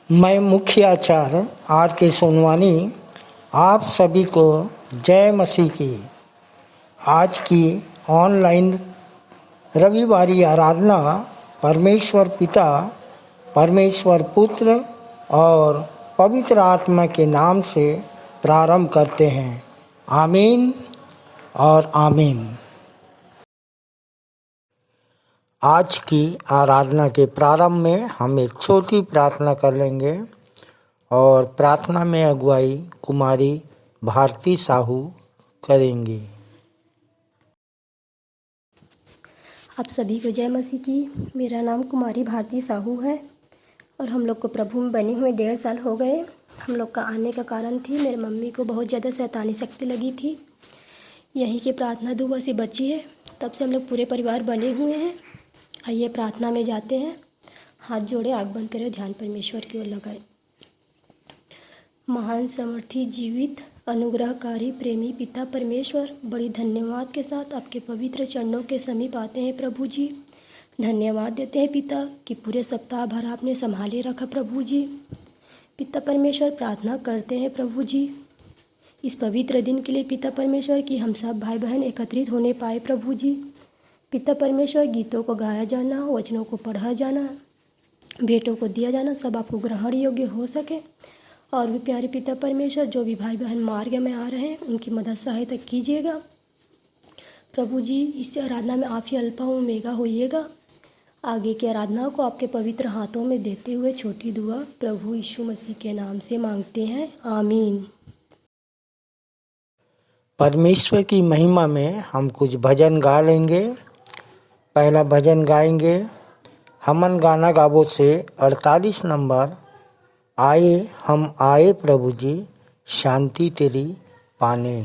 मैं मुख्य आचार्य आर के सोनवानी आप सभी को जय मसीह की। आज की ऑनलाइन रविवारी आराधना परमेश्वर पिता, परमेश्वर पुत्र और पवित्र आत्मा के नाम से प्रारंभ करते हैं। आमीन और आमीन। आज की आराधना के प्रारंभ में हम एक छोटी प्रार्थना कर लेंगे और प्रार्थना में अगुवाई कुमारी भारती साहू करेंगी। आप सभी को जय मसीह की। मेरा नाम कुमारी भारती साहू है और हम लोग को प्रभु में बने हुए 1.5 साल हो गए। हम लोग का आने का कारण थी मेरे मम्मी को बहुत ज़्यादा शैतानी शक्ति लगी थी। यहीं के प्रार्थना दुआ से बची है। तब से हम लोग पूरे परिवार बने हुए हैं। आइए प्रार्थना में जाते हैं। हाथ जोड़े, आँख बंद करें, ध्यान परमेश्वर की ओर लगाएं। महान समर्थी, जीवित, अनुग्रहकारी, प्रेमी पिता परमेश्वर, बड़ी धन्यवाद के साथ आपके पवित्र चरणों के समीप आते हैं प्रभु जी। धन्यवाद देते हैं पिता कि पूरे सप्ताह भर आपने संभाले रखा प्रभु जी। पिता परमेश्वर, प्रार्थना करते हैं प्रभु जी इस पवित्र दिन के लिए पिता परमेश्वर कि हम सब भाई बहन एकत्रित होने पाए प्रभु जी। पिता परमेश्वर, गीतों को गाया जाना, वचनों को पढ़ा जाना, भेंटों को दिया जाना, सब आपको ग्रहण योग्य हो सके। और भी प्यारे पिता परमेश्वर, जो भी भाई बहन मार्ग में आ रहे हैं उनकी मदद सहायता कीजिएगा प्रभु जी। इस आराधना में आप ही अल्फा ओमेगा होइएगा। आगे की आराधना को आपके पवित्र हाथों में देते हुए छोटी दुआ प्रभु यीशु मसीह के नाम से मांगते हैं, आमीन। परमेश्वर की महिमा में हम कुछ भजन गा लेंगे। पहला भजन गाएंगे हमन गाना गावो से 48 नंबर, आए हम आए प्रभु जी शांति तेरी पाने।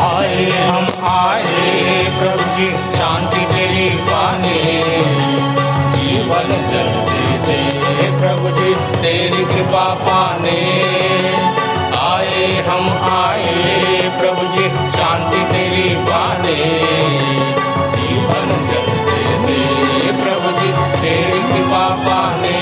आए हम आए प्रभु जी शांति तेरी पाने, जीवन जल दे प्रभु जी तेरी कृपा पाने। आए हम आए प्रभु जी शांति तेरी पाने, जीवन जल दे प्रभु जी तेरी कृपा पाने।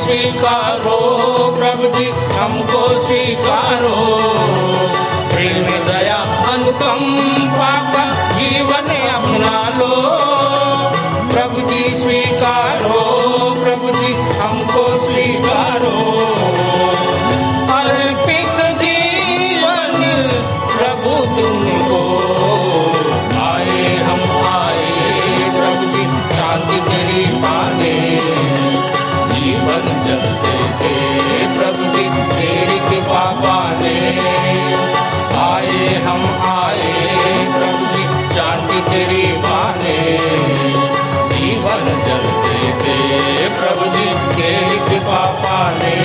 स्वीकारो प्रभु जी हमको स्वीकारो, प्रेम दया अनुकंपा का जीवन अपना लो। प्रभु जी स्वीकारो, प्रभु जी हमको स्वीकारो। अर्पित जीवन प्रभु तुमको, आए हम आए प्रभु जी शांति तेरी पाने, जीवन जलते थे प्रभु जी तेरी कृपा पाने। आए हम आए प्रभु जी शांति तेरी पाने, जीवन जलते थे प्रभु जी तेरी कृपा पाने।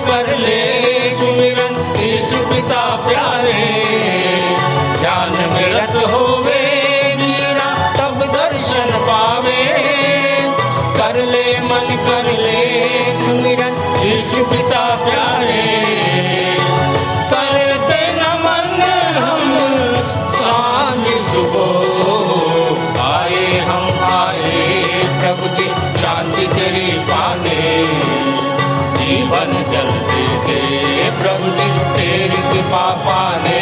कर ले सुमिरन यीशु पिता प्यारे, ध्यान में रत होवे जीरा तब दर्शन पावे। कर ले मन कर ले सुमिरन यीशु पिता प्यारे, करते नमन हम सांझ सुबह। आए हम आए प्रभु शांति तेरी पाने, जीवन जल्दी दे प्रभु जी तेरी कृपा पाने।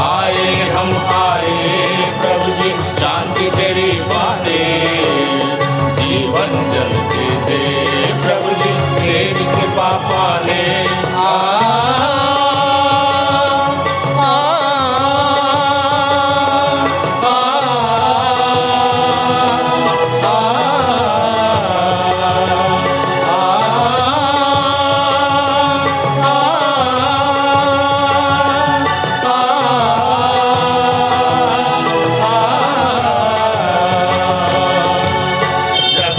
आए हम आए प्रभु जी शांति तेरी पाने, जीवन जल्दी दे प्रभु जी तेरी कृपा पाने।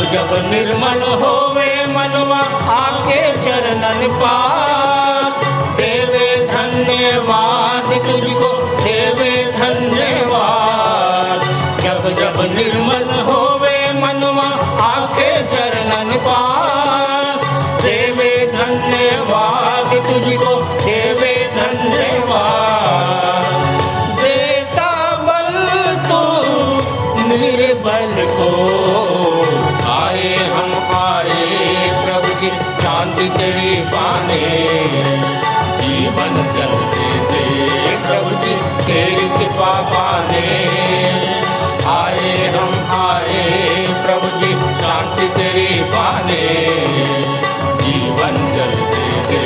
जब निर्मल होवे मनवा आके चरणन पास, देवे धन्यवाद तुझको देवे धन्यवाद। जब जब निर्मल होवे मनवा आके चरणन पास, देवे धन्यवाद तुझको देवे धन्यवाद। देता बल तू निर्बल को, आए हम आए प्रभु जी शांति तेरी पाने, जीवन जल्दी दे प्रभु जी तेरी कृपा पाने। आए हम आए प्रभु जी शांति तेरी पाने, जीवन जल्दी दे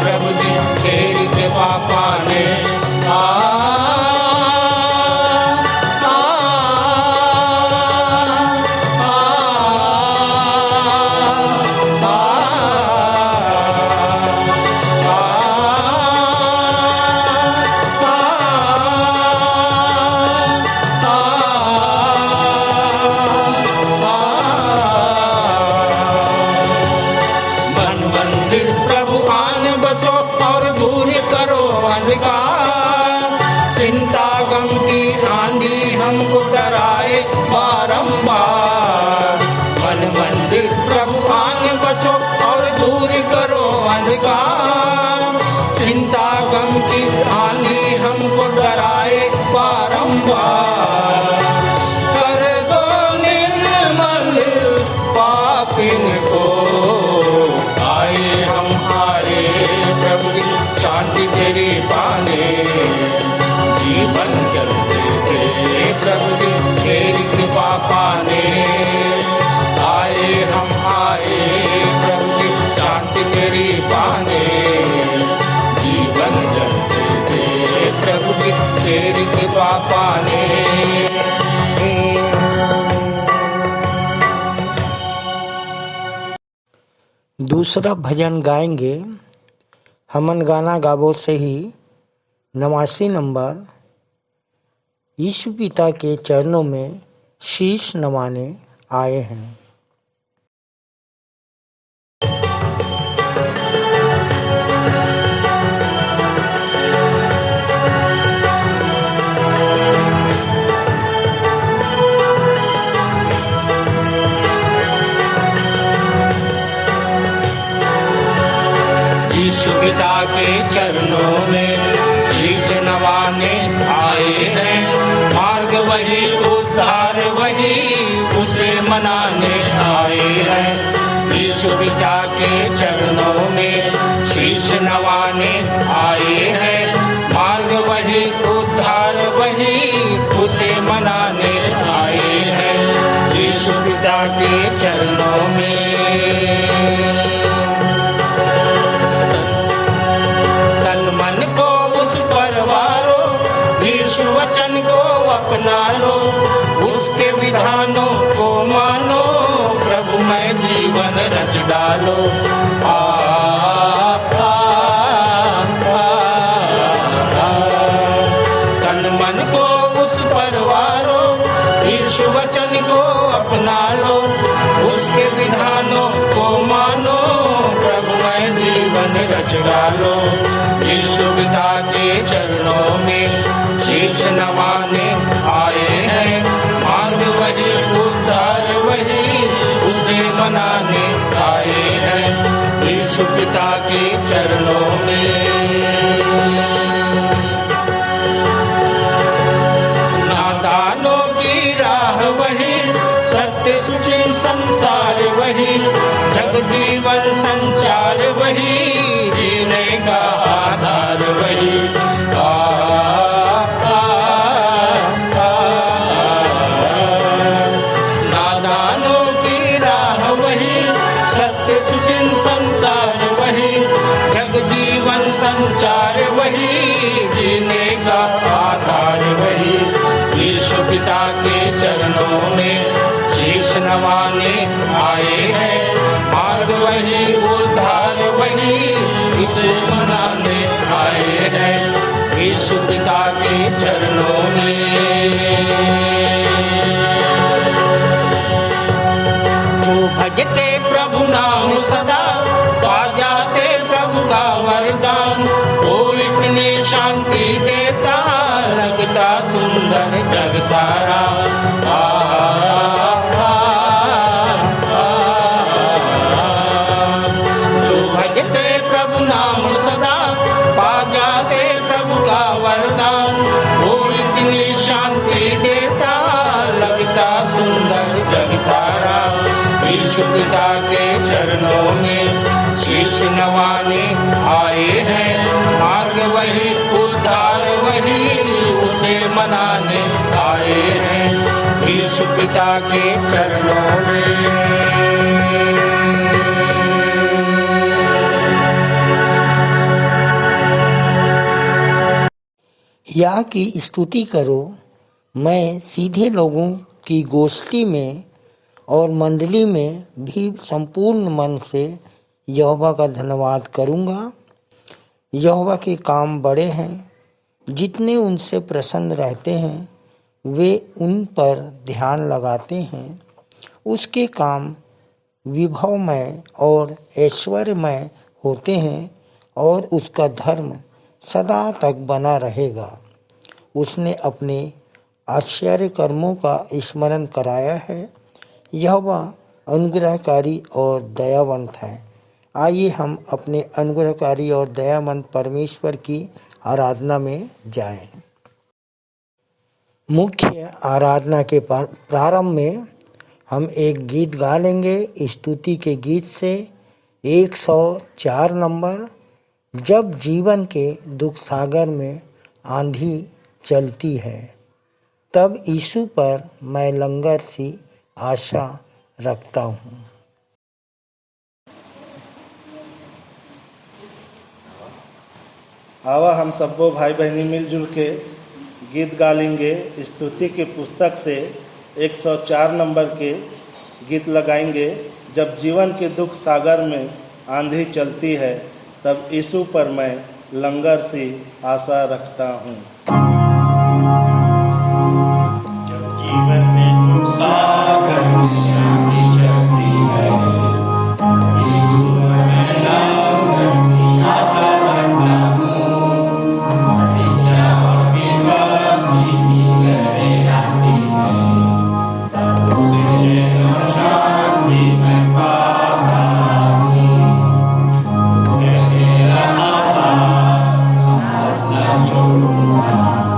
प्रभु जी तेरी कृपा पाने। प्रभु आन बसो और दूर करो अंधकार, चिंता गम की आंधी हमको डराए बारंबार। मन मंदिर प्रभु आन बसो और दूर करो अंधकार, चिंता गम की आंधी हमको डराए बारंबार। कर दो निर्मल पापिन को, आए हम आए प्रभु जी शांति तेरी पाने, जीवन जल्दी दे प्रभु जी तेरी कृपा पाने। आए हम आए प्रभु जी शांति तेरी पाने, जीवन जल्दी दे प्रभु जी तेरी कृपा पाने। दूसरा भजन गाएंगे हमन गाना गाबो से ही 89 नंबर। यीशु पिता के चरणों में शीश नवाने आए हैं। यीशु पिता के चरणों में शीश नवाने आए हैं, मार्ग वही उद्धार वही उसे मनाने आए हैं। यीशु पिता के चरणों में शीश नवाने आए हैं, मार्ग वही उद्धार वही उसे मनाने आए हैं। यीशु पिता के चरणों में यीशु वचन को अपना लो, उसके विधानों को मानो, प्रभु में जीवन रच डालो। आ, आ, आ, आ, तन मन को उस पर वारो, यीशु वचन को अपना लो, उसके विधानों को मानो, प्रभु में जीवन रच डालो। यीशु पिता के चरणों में शीश नवाने आए हैं, मार्ग वही उद्धार वही उसे मनाने आए हैं। यीशु पिता के चरणों में नादानों की राह वही, सत्य सत्य सुचिर संसार वही, जग जीवन संचार वही, जीने का आधार वही। नादानों की राह वही, सत्य सुचिर संसार वही, जग जीवन संचार वही, जीने का आधार वही। ईश्वर पिता के चरणों में शीश नवाने आए हैं, मार्ग वही उद्धार वही, इसे मनाने आए हैं ईश्वर पिता के चरणों में। जो भजते प्रभु नाम सदा, पा जाते प्रभु का वरदान। वो इतनी शांति देता, लगता सुंदर जग सारा। जो भजते प्रभु नाम सदा, पा जाते प्रभु का वरदान। वो इतनी शांति देता, लगता सुंदर जग सारा। ईश्वर पिता के चरणों में शीश नवाने आए हैं, मार्ग वही उद्धार वही, उसे मनाने आए हैं ईश्वर पिता के चरणों में। या की स्तुति करो। मैं सीधे लोगों की गोष्ठी में और मंडली में भी संपूर्ण मन से यहोवा का धन्यवाद करूँगा। यहोवा के काम बड़े हैं, जितने उनसे प्रसन्न रहते हैं वे उन पर ध्यान लगाते हैं। उसके काम विभवमय और ऐश्वर्यमय होते हैं और उसका धर्म सदा तक बना रहेगा। उसने अपने आश्चर्य कर्मों का स्मरण कराया है। यहोवा अनुग्रहकारी और दयावंत है। आइए हम अपने अनुग्रहकारी और दयावंत परमेश्वर की आराधना में जाएं। मुख्य आराधना के प्रारंभ में हम एक गीत गा लेंगे। स्तुति के गीत से 104 नंबर। जब जीवन के दुख सागर में आंधी चलती है, तब यीशु पर मैं लंगर सी आशा रखता हूँ। आवा हम सबो भाई बहनी मिलजुल के गीत गा लेंगे। स्तुति की पुस्तक से 104 नंबर के गीत लगाएंगे। जब जीवन के दुख सागर में आंधी चलती है, तब यीशु पर मैं लंगर सी आशा रखता हूँ। जब जीवन में दुख सागर में आंधी चलती है, यीशु पर मैं लंगर सी आशा रखता हूँ। इच्छा और विपत्ति की लहरें आती हैं, तब उसे शांति मैं पाता हूँ। मैं तेरा आधार साथ न छोड़ूंगा।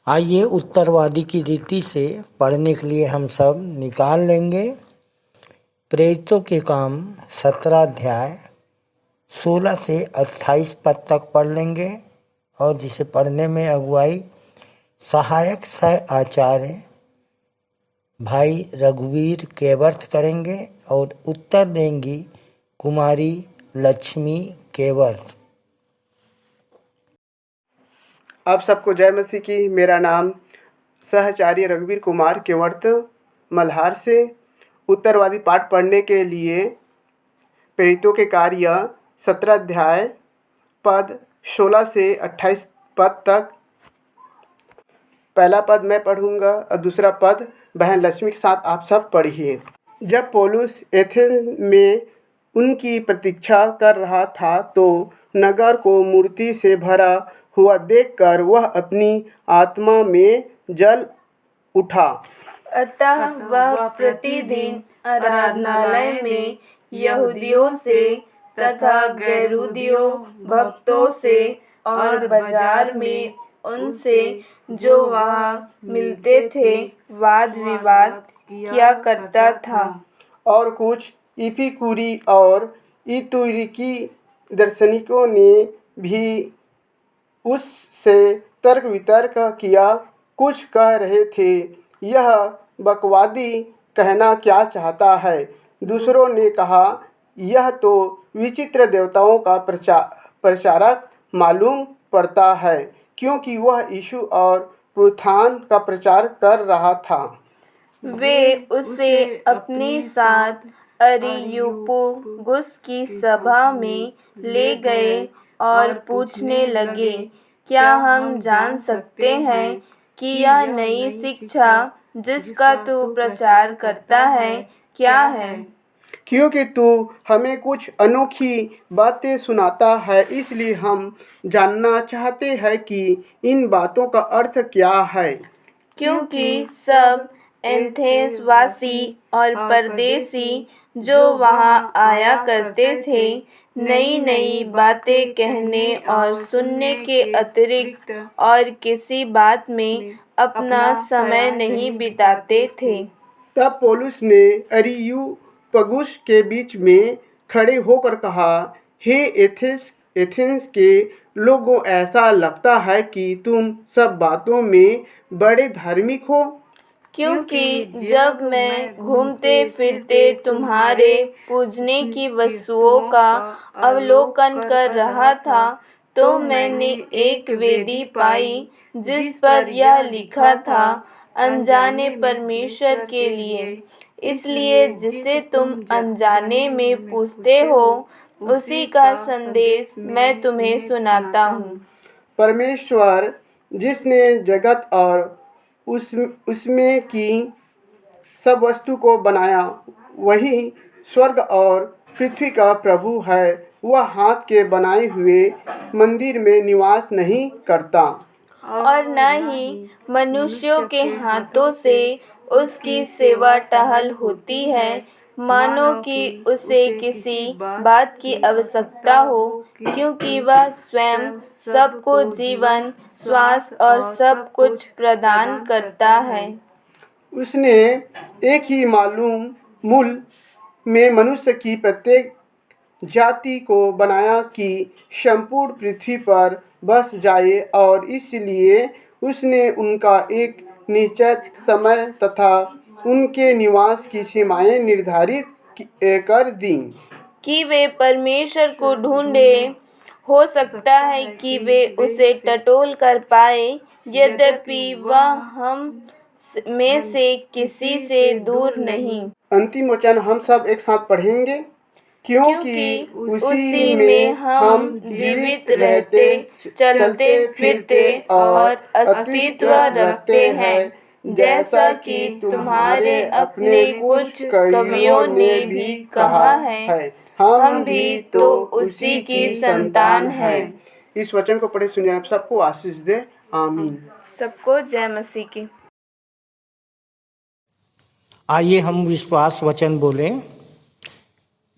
आइए उत्तरवादी की रीति से पढ़ने के लिए हम सब निकाल लेंगे। प्रेरितों के काम 17 अध्याय 16 से 28 पद तक पढ़ लेंगे और जिसे पढ़ने में अगुवाई सहायक सह आचार्य भाई रघुवीर केवर्थ करेंगे और उत्तर देंगी कुमारी लक्ष्मी केवर्थ। आप सबको जय मसीह की। मेरा नाम सहचार्य रघुवीर कुमार केवर्थ मल्हार से उत्तरवादी पाठ पढ़ने के लिए प्रेरितों के कार्य 17 अध्याय पद 16 से 28 पद तक। पहला पद मैं पढ़ूंगा और दूसरा पद बहन लक्ष्मी के साथ आप सब पढ़िए। जब पौलुस एथेंस में उनकी प्रतीक्षा कर रहा था तो नगर को मूर्ति से भरा हुआ देखकर वह अपनी आत्मा में जल उठा। अतः वह प्रतिदिन आराधनालय में यहूदियों से तथा गैरूदियों भक्तों से और बाजार में उनसे जो वहाँ मिलते थे वाद विवाद किया करता था। और कुछ इफिकूरी और इतुरिकी दार्शनिकों ने भी उससे तर्क वितर्क किया। कुछ कह रहे थे, यह बकवादी कहना क्या चाहता है। दूसरों ने कहा, यह तो विचित्र देवताओं का प्रचारक मालूम पड़ता है, क्योंकि वह यीशु और पुनरुत्थान का प्रचार कर रहा था। वे उसे अपने साथ अरियुपगुस की सभा में ले गए और पूछने लगे, क्या हम जान सकते हैं कि यह नई शिक्षा जिसका तू प्रचार करता है क्या है? क्योंकि तू हमें कुछ अनोखी बातें सुनाता है, इसलिए हम जानना चाहते हैं कि इन बातों का अर्थ क्या है। क्योंकि सब एथेंस वासी और परदेसी जो वहाँ आया करते थे नई नई बातें कहने और सुनने के अतिरिक्त और किसी बात में अपना समय नहीं बिताते थे। तब पौलुस ने अरियुपगुस के बीच में खड़े होकर कहा, हे एथेंस के लोगों, ऐसा लगता है कि तुम सब बातों में बड़े धार्मिक हो। क्योंकि जब मैं घूमते फिरते तुम्हारे पूजने की वस्तुओं का अवलोकन कर रहा था तो मैंने एक वेदी पाई जिस पर यह लिखा था, अनजाने परमेश्वर के लिए। इसलिए जिसे तुम अनजाने में पूजते हो उसी का संदेश मैं तुम्हें सुनाता हूँ। परमेश्वर जिसने जगत और उसमें की सब वस्तु को बनाया, वही स्वर्ग और पृथ्वी का प्रभु है। वह हाथ के बनाए हुए मंदिर में निवास नहीं करता और न ही मनुष्यों के हाथों से उसकी सेवा टहल होती है, मानो कि उसे किसी बात की आवश्यकता हो, क्योंकि वह स्वयं सबको जीवन, श्वास और सब कुछ प्रदान करता है। उसने एक ही मालूम मूल में मनुष्य की प्रत्येक जाति को बनाया कि संपूर्ण पृथ्वी पर बस जाए, और इसलिए उसने उनका एक निश्चित समय तथा उनके निवास की सीमाएं निर्धारित कर दी कि वे परमेश्वर को ढूंढे। हो सकता है कि वे उसे टटोल कर पाए, यद्यपि वह हम में से किसी से दूर नहीं। अंतिम वचन हम सब एक साथ पढ़ेंगे। क्योंकि उसी में हम जीवित रहते, चलते फिरते और अस्तित्व रखते हैं, जैसा कि तुम्हारे अपने कुछ कवियों ने भी कहा है, हम भी तो उसी की संतान हैं। इस वचन को पढ़े सुनिए, आप सबको आशीष दे। आमीन। सबको जय मसीह की। आइए हम विश्वास वचन बोलें।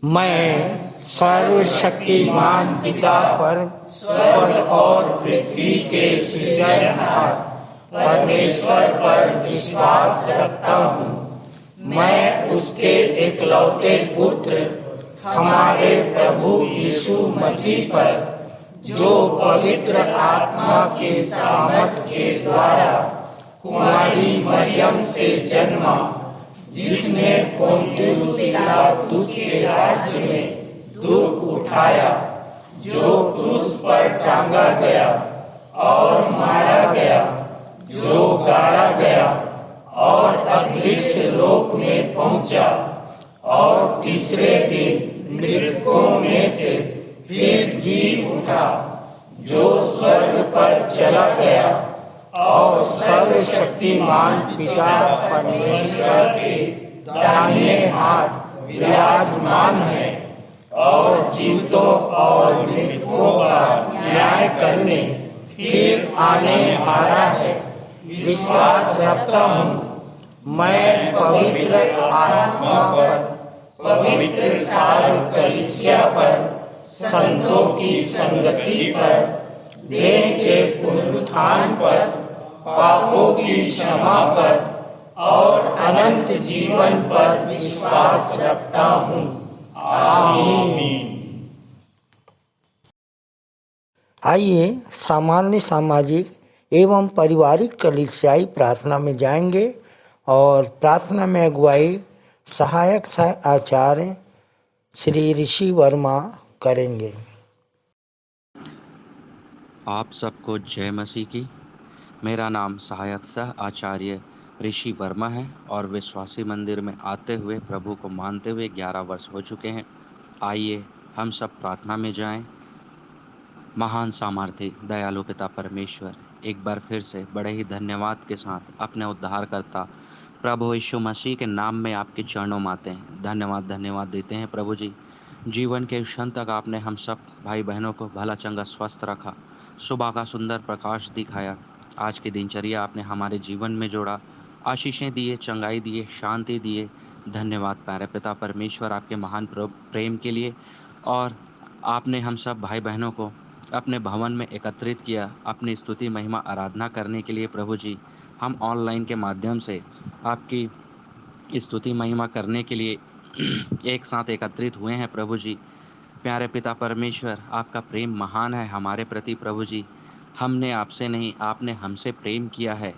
मैं सर्वशक्तिमान पिता पर स्वर्ग और पृथ्वी के सृजनहार परमेश्वर पर विश्वास रखता हूँ। मैं उसके एकलौते पुत्र हमारे प्रभु यीशु मसीह पर, जो पवित्र आत्मा के सामर्थ के द्वारा कुमारी मरियम से जन्मा, जिसने पोंतियुस पिलातुस के राज्य में दुख उठाया, जो क्रूस पर टांगा गया और मारा गया, जो गाड़ा गया और अदृश्य लोक में पहुंचा, और तीसरे दिन मृतकों में से फिर जी उठा, जो स्वर्ग पर चला गया और सर्वशक्तिमान पिता परमेश्वर के दाहिने हाथ विराजमान है, और जीवितों और मृतकों का न्याय करने फिर आने वाला है। विश्वास रखता हूँ मैं पवित्र आत्मा पर, पवित्र सार्व कलीसिया पर, संतों की संगति पर, देह के पुनरुत्थान पर, पापों की क्षमा पर और अनंत जीवन पर विश्वास रखता हूँ। आमीन। आइए सामान्य सामाजिक एवं पारिवारिक कलीसियाई प्रार्थना में जाएंगे और प्रार्थना में अगुवाई सहायक आचार्य श्री ऋषि वर्मा करेंगे। आप सबको जय मसीह की। मेरा नाम सहायक सह आचार्य ऋषि वर्मा है और विश्वासी मंदिर में आते हुए प्रभु को मानते हुए 11 वर्ष हो चुके हैं। आइए हम सब प्रार्थना में जाएं। महान सामर्थी दयालु पिता परमेश्वर, एक बार फिर से बड़े ही धन्यवाद के साथ अपने उद्धारकर्ता प्रभु यीशु मसीह के नाम में आपके चरणों में आते हैं। धन्यवाद देते हैं प्रभु जी। जीवन के क्षण तक आपने हम सब भाई बहनों को भला चंगा स्वस्थ रखा, सुबह का सुंदर प्रकाश दिखाया। आज की दिनचर्या आपने हमारे जीवन में जोड़ा, आशीषें दिए, चंगाई दिए, शांति दिए। धन्यवाद प्यारे पिता परमेश्वर आपके महान प्रेम के लिए। और आपने हम सब भाई बहनों को अपने भवन में एकत्रित किया अपनी स्तुति महिमा आराधना करने के लिए। प्रभु जी, हम ऑनलाइन के माध्यम से आपकी स्तुति महिमा करने के लिए एक साथ एकत्रित हुए हैं। प्रभु जी, प्यारे पिता परमेश्वर, आपका प्रेम महान है हमारे प्रति। प्रभु जी, हमने आपसे नहीं, आपने हमसे प्रेम किया है।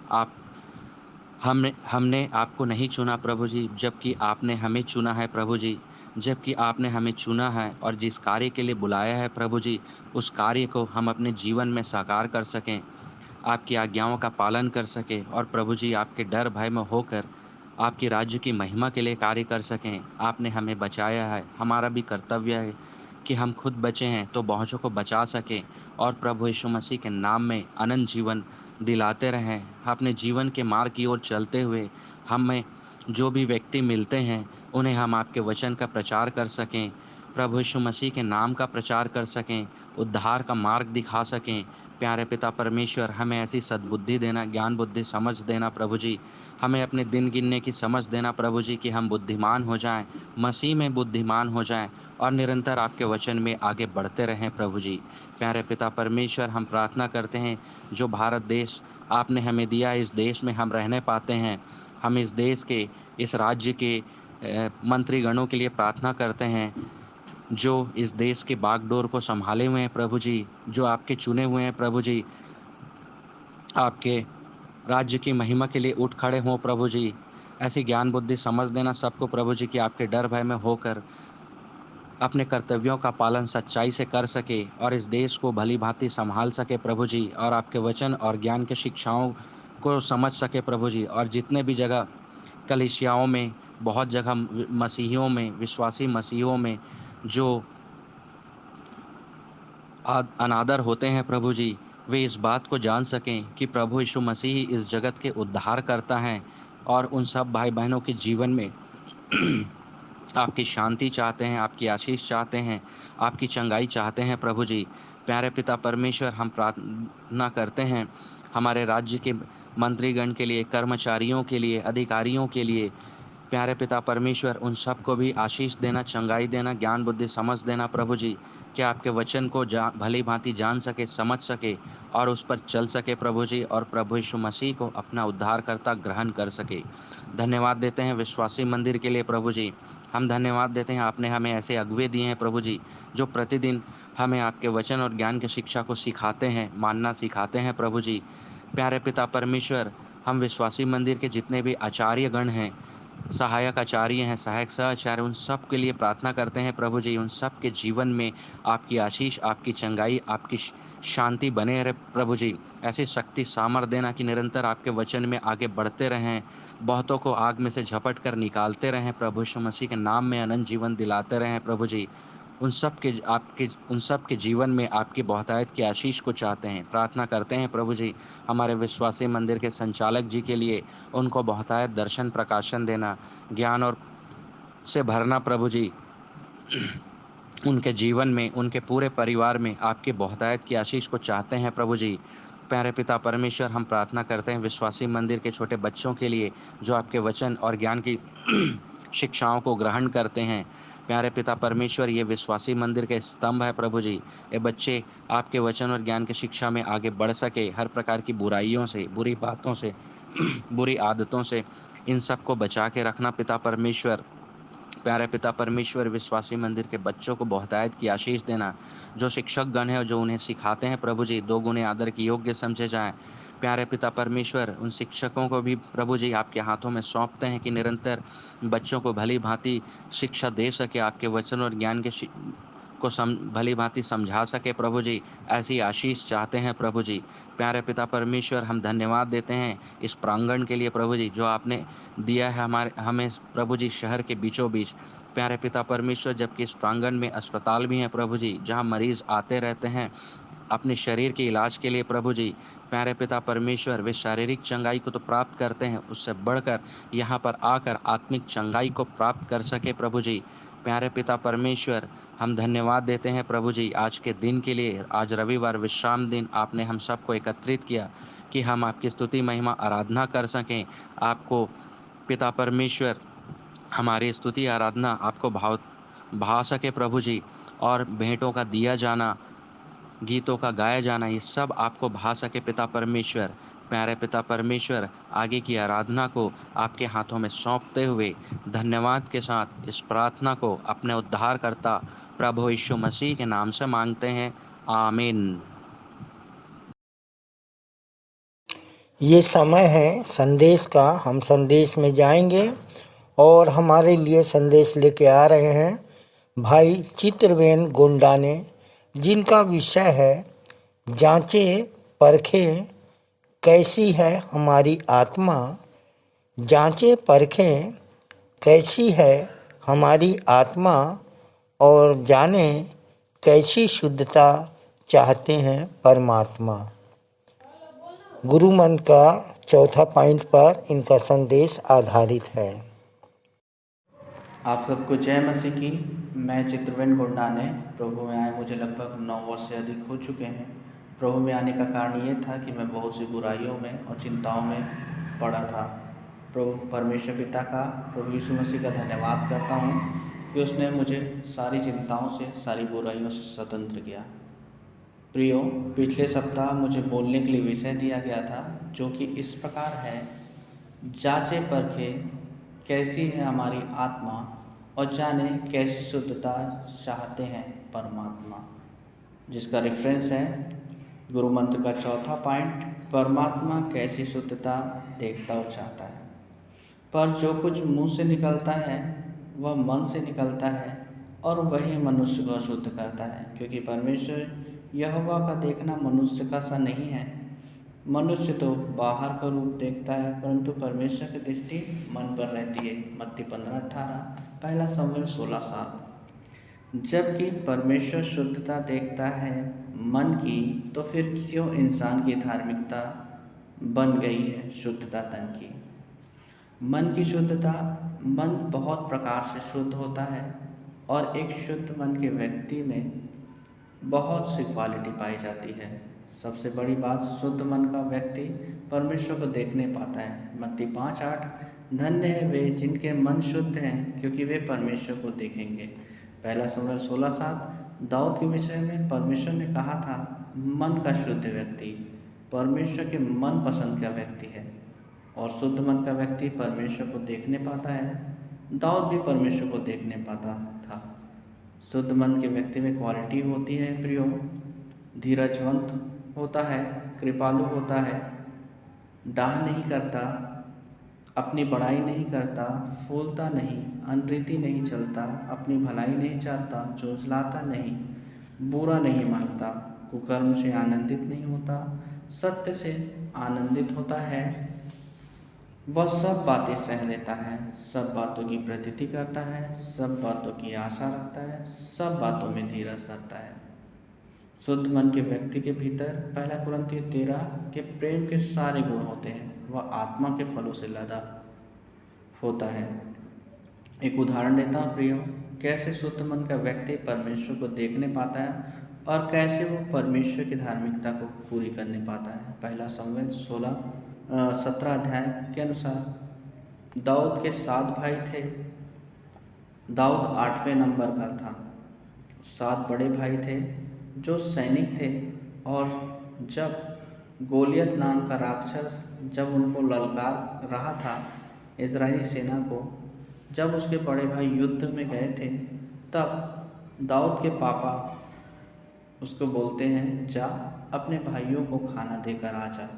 हमने आपको नहीं चुना प्रभु जी, जबकि आपने हमें चुना है प्रभु जी। जबकि आपने हमें चुना है और जिस कार्य के लिए बुलाया है प्रभु जी, उस कार्य को हम अपने जीवन में साकार कर सकें, आपकी आज्ञाओं का पालन कर सकें और प्रभु जी आपके डर भय में होकर आपके राज्य की महिमा के लिए कार्य कर सकें। आपने हमें बचाया है। हमारा भी कर्तव्य है कि हम खुद बचे हैं तो बहुतों को बचा सकें और प्रभु यीशु मसीह के नाम में अनंत जीवन दिलाते रहें। अपने जीवन के मार्ग की ओर चलते हुए हमें जो भी व्यक्ति मिलते हैं उन्हें हम आपके वचन का प्रचार कर सकें, प्रभु यीशु मसीह के नाम का प्रचार कर सकें, उद्धार का मार्ग दिखा सकें। प्यारे पिता परमेश्वर, हमें ऐसी सद्बुद्धि देना, ज्ञान बुद्धि समझ देना प्रभु जी। हमें अपने दिन गिनने की समझ देना प्रभु जी, कि हम बुद्धिमान हो जाएं, मसीह में बुद्धिमान हो जाएं और निरंतर आपके वचन में आगे बढ़ते रहें प्रभु जी। प्यारे पिता परमेश्वर, हम प्रार्थना करते हैं जो भारत देश आपने हमें दिया, इस देश में हम रहने पाते हैं। हम इस देश के, इस राज्य के मंत्रीगणों के लिए प्रार्थना करते हैं जो इस देश के बागडोर को संभाले हुए हैं प्रभु जी, जो आपके चुने हुए हैं प्रभु जी, आपके राज्य की महिमा के लिए उठ खड़े हों प्रभु जी। ऐसी ज्ञान बुद्धि समझ देना सबको प्रभु जी, कि आपके डर भय में होकर अपने कर्तव्यों का पालन सच्चाई से कर सके और इस देश को भली भांति संभाल सके प्रभु जी, और आपके वचन और ज्ञान के शिक्षाओं को समझ सके प्रभु जी। और जितने भी जगह कलीसियाओं में, बहुत जगह मसीहियों में, विश्वासी मसीहियों में जो अनादर होते हैं प्रभु जी, वे इस बात को जान सकें कि प्रभु यीशु मसीह ही इस जगत के उद्धार करता है और उन सब भाई बहनों के जीवन में आपकी शांति चाहते हैं, आपकी आशीष चाहते हैं, आपकी चंगाई चाहते हैं। प्रभु जी, प्यारे पिता परमेश्वर, हम प्रार्थना करते हैं हमारे राज्य के मंत्रीगण के लिए, कर्मचारियों के लिए, अधिकारियों के लिए। प्यारे पिता परमेश्वर, उन सबको भी आशीष देना, चंगाई देना, ज्ञान बुद्धि समझ देना। प्रभु जी, कि आपके वचन को भली भांति जान सके, समझ सके और उस पर चल सके प्रभु जी, और प्रभु यीशु मसीह को अपना उद्धारकर्ता ग्रहण कर सके। धन्यवाद देते हैं विश्वासी मंदिर के लिए प्रभु जी। हम धन्यवाद देते हैं, आपने हमें ऐसे अगुवे दिए हैं प्रभु जी, जो प्रतिदिन हमें आपके वचन और ज्ञान की शिक्षा को सिखाते हैं, मानना सिखाते हैं प्रभु जी। प्यारे पिता परमेश्वर, हम विश्वासी मंदिर के जितने भी आचार्यगण हैं, सहायक आचार्य हैं, सहायक सहआचार्य, उन सब के लिए प्रार्थना करते हैं प्रभु जी। उन सब के जीवन में आपकी आशीष, आपकी चंगाई, आपकी शांति बने रहे प्रभु जी। ऐसी शक्ति सामर्थ देना कि निरंतर आपके वचन में आगे बढ़ते रहें, बहुतों को आग में से झपट कर निकालते रहें प्रभु यीशु मसीह के नाम में अनंत जीवन दिलाते रहें प्रभु जी। उन सब के जीवन में आपकी बहुतायत की आशीष को चाहते हैं, प्रार्थना करते हैं प्रभु जी। हमारे विश्वासी मंदिर के संचालक जी के लिए उनको बहुतायत दर्शन प्रकाशन देना, ज्ञान और से भरना प्रभु जी। उनके जीवन में, उनके पूरे परिवार में आपकी बहुतायत की आशीष को चाहते हैं प्रभु जी। प्यारे पिता परमेश्वर, हम प्रार्थना करते हैं विश्वासी मंदिर के छोटे बच्चों के लिए, जो आपके वचन और ज्ञान की शिक्षाओं को ग्रहण करते हैं। प्यारे पिता परमेश्वर, ये विश्वासी मंदिर के स्तंभ है प्रभु जी। ये बच्चे आपके वचन और ज्ञान की शिक्षा में आगे बढ़ सके, हर प्रकार की बुराइयों से, बुरी बातों से, बुरी आदतों से इन सब को बचा के रखना पिता परमेश्वर। प्यारे पिता परमेश्वर, विश्वासी मंदिर के बच्चों को बहुतायत की आशीष देना। जो शिक्षक गण है, जो उन्हें सिखाते हैं प्रभु जी, 2 गुने आदर के योग्य समझे जाएं। प्यारे पिता परमेश्वर, उन शिक्षकों को भी प्रभु जी आपके हाथों में सौंपते हैं कि निरंतर बच्चों को भली भांति शिक्षा दे सके, आपके वचन और ज्ञान के को भली भांति समझा सके प्रभु जी। ऐसी आशीष चाहते हैं प्रभु जी। प्यारे पिता परमेश्वर, हम धन्यवाद देते हैं इस प्रांगण के लिए प्रभु जी, जो आपने दिया है हमें प्रभु जी, शहर के बीचों बीच। प्यारे पिता परमेश्वर, जबकि इस प्रांगण में अस्पताल भी हैं प्रभु जी, जहां मरीज आते रहते हैं अपने शरीर के इलाज के लिए प्रभु जी। प्यारे पिता परमेश्वर, वे शारीरिक चंगाई को तो प्राप्त करते हैं, उससे बढ़कर यहाँ पर आकर आत्मिक चंगाई को प्राप्त कर सके प्रभु जी। प्यारे पिता परमेश्वर, हम धन्यवाद देते हैं प्रभु जी आज के दिन के लिए। आज रविवार विश्राम दिन आपने हम सबको एकत्रित किया कि हम आपकी स्तुति महिमा आराधना कर सकें। आपको पिता परमेश्वर, हमारी स्तुति आराधना आपको भा सके प्रभु जी, और भेंटों का दिया जाना, गीतों का गाया जाना, ये सब आपको भा सके पिता परमेश्वर। प्यारे पिता परमेश्वर, आगे की आराधना को आपके हाथों में सौंपते हुए धन्यवाद के साथ इस प्रार्थना को अपने उद्धारकर्ता प्रभु यीशु मसीह के नाम से मांगते हैं, आमीन। ये समय है संदेश का। हम संदेश में जाएंगे और हमारे लिए संदेश लेके आ रहे हैं भाई चित्रबेन गुंडाने, जिनका विषय है जांचे परखे कैसी है हमारी आत्मा। जांचे परखे कैसी है हमारी आत्मा, और जाने कैसी शुद्धता चाहते हैं परमात्मा। गुरु मंत्र का चौथा पॉइंट पर इनका संदेश आधारित है। आप सबको जय मसीह की। मैं चित्रबेन गुंडाने, प्रभु में आए मुझे लगभग 9 वर्ष से अधिक हो चुके हैं। प्रभु में आने का कारण ये था कि मैं बहुत सी बुराइयों में और चिंताओं में पड़ा था। प्रभु परमेश्वर पिता का, प्रभु यीशु मसीह का धन्यवाद करता हूँ कि उसने मुझे सारी चिंताओं से, सारी बुराइयों से स्वतंत्र किया। प्रियो, पिछले सप्ताह मुझे बोलने के लिए विषय दिया गया था, जो कि इस प्रकार है, जांचे परखे कैसी है हमारी आत्मा, और जाने कैसी शुद्धता चाहते हैं परमात्मा, जिसका रेफरेंस है गुरु मंत्र का चौथा पॉइंट, परमात्मा कैसी शुद्धता देखता और चाहता है। पर जो कुछ मुंह से निकलता है वह मन से निकलता है, और वही मनुष्य को अशुद्ध करता है, क्योंकि परमेश्वर यहोवा का देखना मनुष्य का सा नहीं है। मनुष्य तो बाहर का रूप देखता है, परंतु परमेश्वर की दृष्टि मन पर रहती है। मत्ती 15:18, पहला शमूएल 16:7। जबकि परमेश्वर शुद्धता देखता है मन की, तो फिर क्यों इंसान की धार्मिकता बन गई है शुद्धता तन की। मन की शुद्धता, मन बहुत प्रकार से शुद्ध होता है और एक शुद्ध मन के व्यक्ति में बहुत सी क्वालिटी पाई जाती है। सबसे बड़ी बात, शुद्ध मन का व्यक्ति परमेश्वर को देखने पाता है। मत्ती 5:8, धन्य है वे जिनके मन शुद्ध हैं क्योंकि वे परमेश्वर को देखेंगे। पहला शमूएल 16:7, दाऊद के विषय में परमेश्वर ने कहा था, मन का शुद्ध व्यक्ति परमेश्वर के मन पसंद का व्यक्ति है और शुद्ध मन का व्यक्ति परमेश्वर को देखने पाता है। दाऊद भी परमेश्वर को देखने पाता था। शुद्ध मन के व्यक्ति में क्वालिटी होती है प्रियो, धीरजवंत होता है, कृपालु होता है, डाह नहीं करता, अपनी बड़ाई नहीं करता, फूलता नहीं, अनरीति नहीं चलता, अपनी भलाई नहीं चाहता, झुंझलाता नहीं, बुरा नहीं मानता, कुकर्म से आनंदित नहीं होता, सत्य से आनंदित होता है। वह सब बातें सह लेता है, सब बातों की प्रतीति करता है, सब बातों की आशा रखता है, सब बातों में धीरज रखता है। शुद्ध मन के व्यक्ति के भीतर 1 कुरिन्थियों 13 के प्रेम के सारे गुण होते हैं। वह आत्मा के फलों से लदा होता है। एक उदाहरण देता हूँ प्रियो, कैसे शुद्ध मन का व्यक्ति परमेश्वर को देखने पाता है और कैसे वो परमेश्वर की धार्मिकता को पूरी करने पाता है। पहला शमूएल 17 अध्याय के अनुसार दाऊद के 7 भाई थे। दाऊद 8वें नंबर का था। 7 बड़े भाई थे जो सैनिक थे और जब गोलियत नाम का राक्षस जब उनको ललकार रहा था इजरायली सेना को, जब उसके बड़े भाई युद्ध में गए थे, तब दाऊद के पापा उसको बोलते हैं, जा अपने भाइयों को खाना देकर आ जा।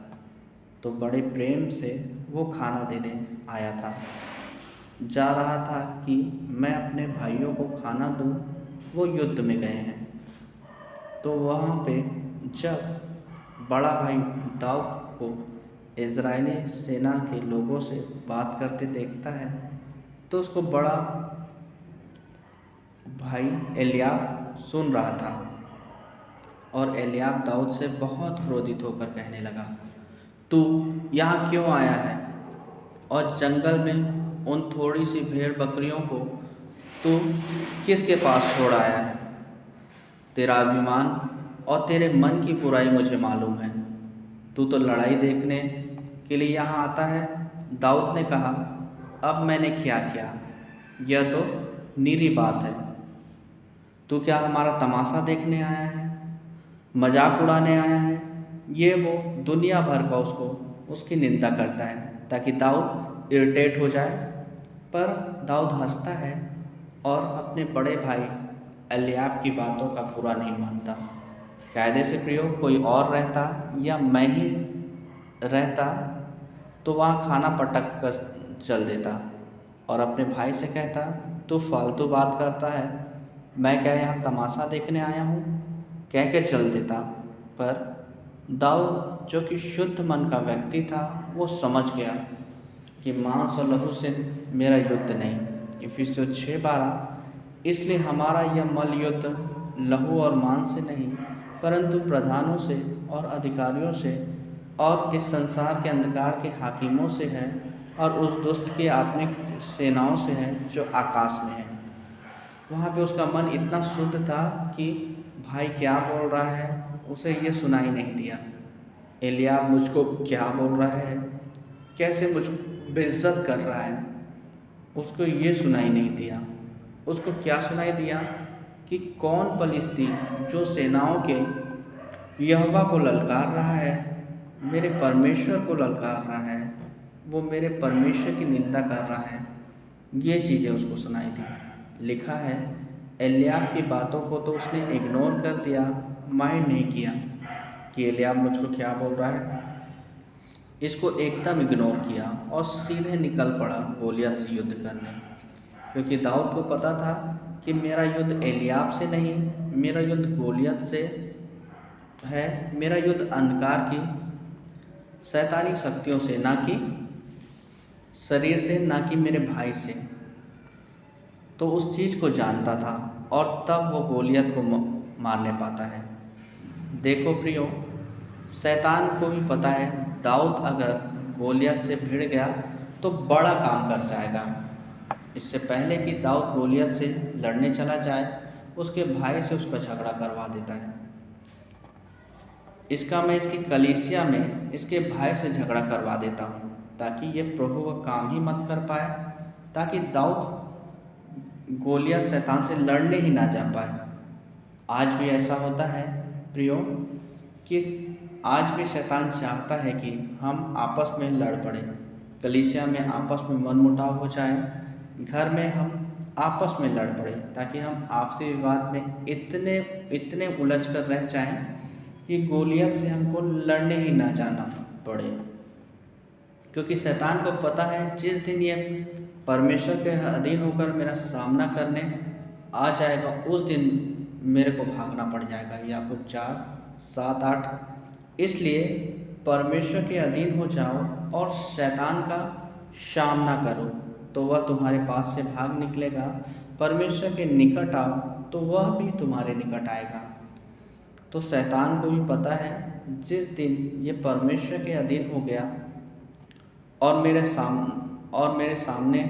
तो बड़े प्रेम से वो खाना देने आया था, जा रहा था कि मैं अपने भाइयों को खाना दूं, वो युद्ध में गए हैं। तो वहाँ पे जब बड़ा भाई दाऊद को इजरायली सेना के लोगों से बात करते देखता है, तो उसको बड़ा भाई एलियाब सुन रहा था और एलियाब दाऊद से बहुत क्रोधित होकर कहने लगा, तू यहाँ क्यों आया है और जंगल में उन थोड़ी सी भेड़ बकरियों को तू किसके पास छोड़ आया है? तेरा अभिमान और तेरे मन की बुराई मुझे मालूम है। तू तो लड़ाई देखने के लिए यहाँ आता है। दाऊद ने कहा, अब मैंने क्या किया? यह तो निरी बात है। तू क्या हमारा तमाशा देखने आया है, मजाक उड़ाने आया है? ये वो दुनिया भर का उसकी निंदा करता है ताकि दाऊद इरिटेट हो जाए। पर दाऊद हंसता है और अपने बड़े भाई एलियाब की बातों का बुरा नहीं मानता। कायदे से प्रियो, कोई और रहता या मैं ही रहता तो वहाँ खाना पटक कर चल देता और अपने भाई से कहता, तू फालतू बात करता है, मैं क्या यहाँ तमाशा देखने आया हूँ, कह के चल देता। पर दाऊद जो कि शुद्ध मन का व्यक्ति था, वो समझ गया कि मांस और लहू से मेरा युद्ध नहीं। इफिसियों 6:12, इसलिए हमारा यह मल युद्ध लहू और मांस से नहीं परंतु प्रधानों से और अधिकारियों से और इस संसार के अंधकार के हाकिमों से है और उस दुष्ट की आत्मिक सेनाओं से है जो आकाश में है। वहाँ पे उसका मन इतना शुद्ध था कि भाई क्या बोल रहा है उसे ये सुनाई नहीं दिया। एलियाब मुझको क्या बोल रहा है, कैसे मुझको बेइज्जत कर रहा है, उसको ये सुनाई नहीं दिया। उसको क्या सुनाई दिया कि कौन पलिश्ती जो सेनाओं के यहोवा को ललकार रहा है, मेरे परमेश्वर को ललकार रहा है, वो मेरे परमेश्वर की निंदा कर रहा है। ये चीज़ें उसको सुनाई दी। लिखा है एलियाब की बातों को तो उसने इग्नोर कर दिया, माइंड नहीं किया कि एलियाब मुझको क्या बोल रहा है। इसको एकदम इग्नोर किया और सीधे निकल पड़ा गोलियत से युद्ध करने, क्योंकि दाऊद को पता था कि मेरा युद्ध एलियाब से नहीं, मेरा युद्ध गोलियत से है, मेरा युद्ध अंधकार की शैतानी शक्तियों से, ना कि शरीर से, ना कि मेरे भाई से। तो उस चीज़ को जानता था और तब वो गोलियत को मारने पाता है। देखो प्रियो, शैतान को भी पता है दाऊद अगर गोलियत से भिड़ गया तो बड़ा काम कर जाएगा। इससे पहले कि दाऊद गोलियत से लड़ने चला जाए, उसके भाई से उसका झगड़ा करवा देता है। इसका मैं इसकी कलीसिया में इसके भाई से झगड़ा करवा देता हूँ ताकि ये प्रभु का काम ही मत कर पाए, ताकि दाऊद गोलियत शैतान से लड़ने ही ना जा पाए। आज भी ऐसा होता है प्रियो कि आज भी शैतान चाहता है कि हम आपस में लड़ पड़े, कलीसिया में आपस में मनमुटाव हो जाए, घर में हम आपस में लड़ पड़े, ताकि हम आपसी विवाद में इतने उलझ कर रह जाएं कि गोलियत से हमको लड़ने ही ना जाना पड़े। क्योंकि शैतान को पता है जिस दिन ये परमेश्वर के अधीन होकर मेरा सामना करने आ जाएगा, उस दिन मेरे को भागना पड़ जाएगा। याकूब 4:7-8। इसलिए परमेश्वर के अधीन हो जाओ और शैतान का सामना करो तो वह तुम्हारे पास से भाग निकलेगा। परमेश्वर के निकट आओ तो वह भी तुम्हारे निकट आएगा। तो शैतान को भी पता है जिस दिन ये परमेश्वर के अधीन हो गया और मेरे सामने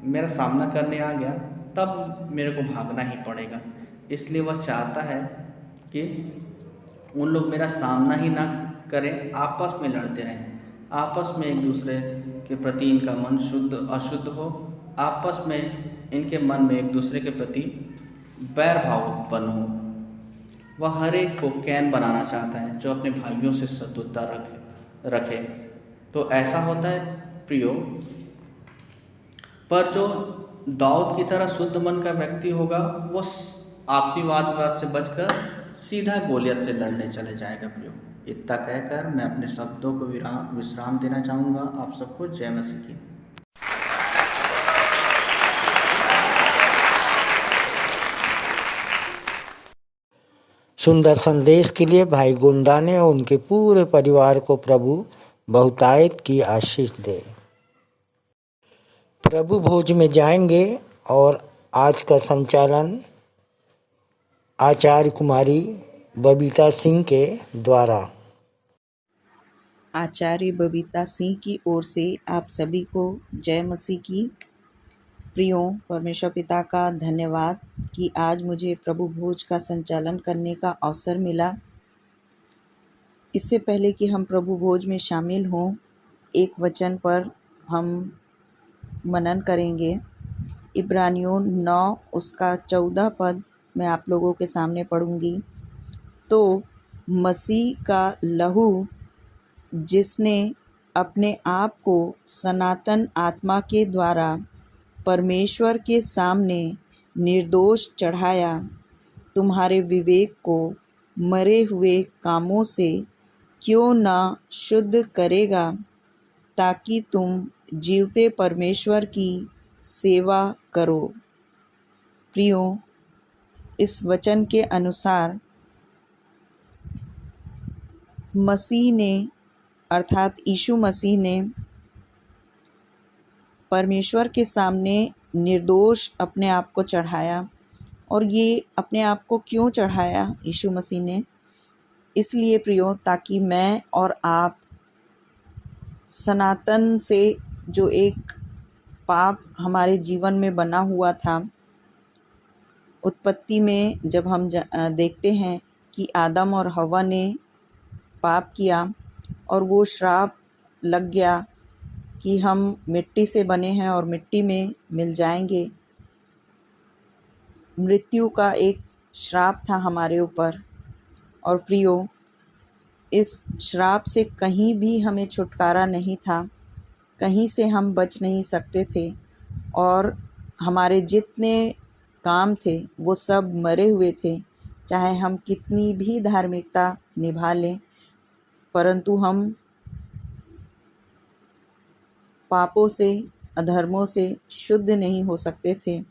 मेरा सामना करने आ गया, तब मेरे को भागना ही पड़ेगा। इसलिए वह चाहता है कि उन लोग मेरा सामना ही ना करें, आपस में लड़ते रहें, आपस में एक दूसरे के प्रति इनका मन शुद्ध अशुद्ध हो, आपस में इनके मन में एक दूसरे के प्रति बैर भाव उत्पन्न हो। वह हर एक को कैन बनाना चाहता है जो अपने भाइयों से सद्भावता रखे। तो ऐसा होता है प्रियो, पर जो दाऊद की तरह शुद्ध मन का व्यक्ति होगा वो आपसी वाद विवाद से बचकर सीधा गोलियत से लड़ने चले जाएगा। प्रियो, इतना कहकर मैं अपने शब्दों को विश्राम देना चाहूँगा। आप सबको जय मसीह की। सुंदर संदेश के लिए भाई गुंडाने और उनके पूरे परिवार को प्रभु बहुतायत की आशीष दे। प्रभु भोज में जाएंगे और आज का संचालन आचार्य कुमारी बबीता सिंह के द्वारा। आचार्य बबीता सिंह की ओर से आप सभी को जय मसीह की। प्रियो, परमेश्वर पिता का धन्यवाद कि आज मुझे प्रभु भोज का संचालन करने का अवसर मिला। इससे पहले कि हम प्रभु भोज में शामिल हों, एक वचन पर हम मनन करेंगे। इब्रानियों 9 उसका 14 पद मैं आप लोगों के सामने पढ़ूंगी। तो मसीह का लहू जिसने अपने आप को सनातन आत्मा के द्वारा परमेश्वर के सामने निर्दोष चढ़ाया, तुम्हारे विवेक को मरे हुए कामों से क्यों ना शुद्ध करेगा, ताकि तुम जीवते परमेश्वर की सेवा करो। प्रियो, इस वचन के अनुसार मसीह ने अर्थात यीशु मसीह ने परमेश्वर के सामने निर्दोष अपने आप को चढ़ाया। और ये अपने आप को क्यों चढ़ाया यीशु मसीह ने? इसलिए प्रियो, ताकि मैं और आप सनातन से जो एक पाप हमारे जीवन में बना हुआ था, उत्पत्ति में जब हम देखते हैं कि आदम और हव्वा ने पाप किया और वो श्राप लग गया कि हम मिट्टी से बने हैं और मिट्टी में मिल जाएंगे। मृत्यु का एक श्राप था हमारे ऊपर। और प्रियो, इस श्राप से कहीं भी हमें छुटकारा नहीं था, कहीं से हम बच नहीं सकते थे। और हमारे जितने काम थे वो सब मरे हुए थे। चाहे हम कितनी भी धार्मिकता निभा लें, परंतु हम पापों से, अधर्मों से शुद्ध नहीं हो सकते थे।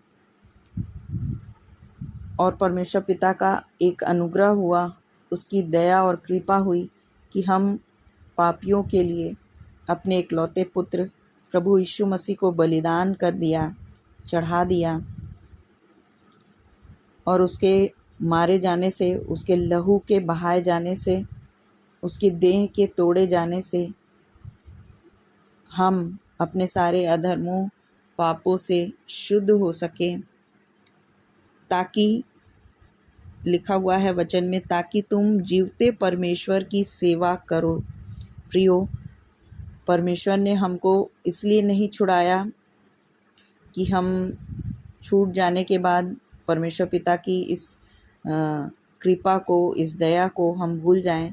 और परमेश्वर पिता का एक अनुग्रह हुआ, उसकी दया और कृपा हुई कि हम पापियों के लिए अपने इकलौते पुत्र प्रभु यीशु मसीह को बलिदान कर दिया, चढ़ा दिया। और उसके मारे जाने से, उसके लहू के बहाए जाने से, उसकी देह के तोड़े जाने से हम अपने सारे अधर्मों पापों से शुद्ध हो सकें, ताकि लिखा हुआ है वचन में, ताकि तुम जीवते परमेश्वर की सेवा करो। प्रियो, परमेश्वर ने हमको इसलिए नहीं छुड़ाया कि हम छूट जाने के बाद परमेश्वर पिता की इस कृपा को, इस दया को हम भूल जाएं,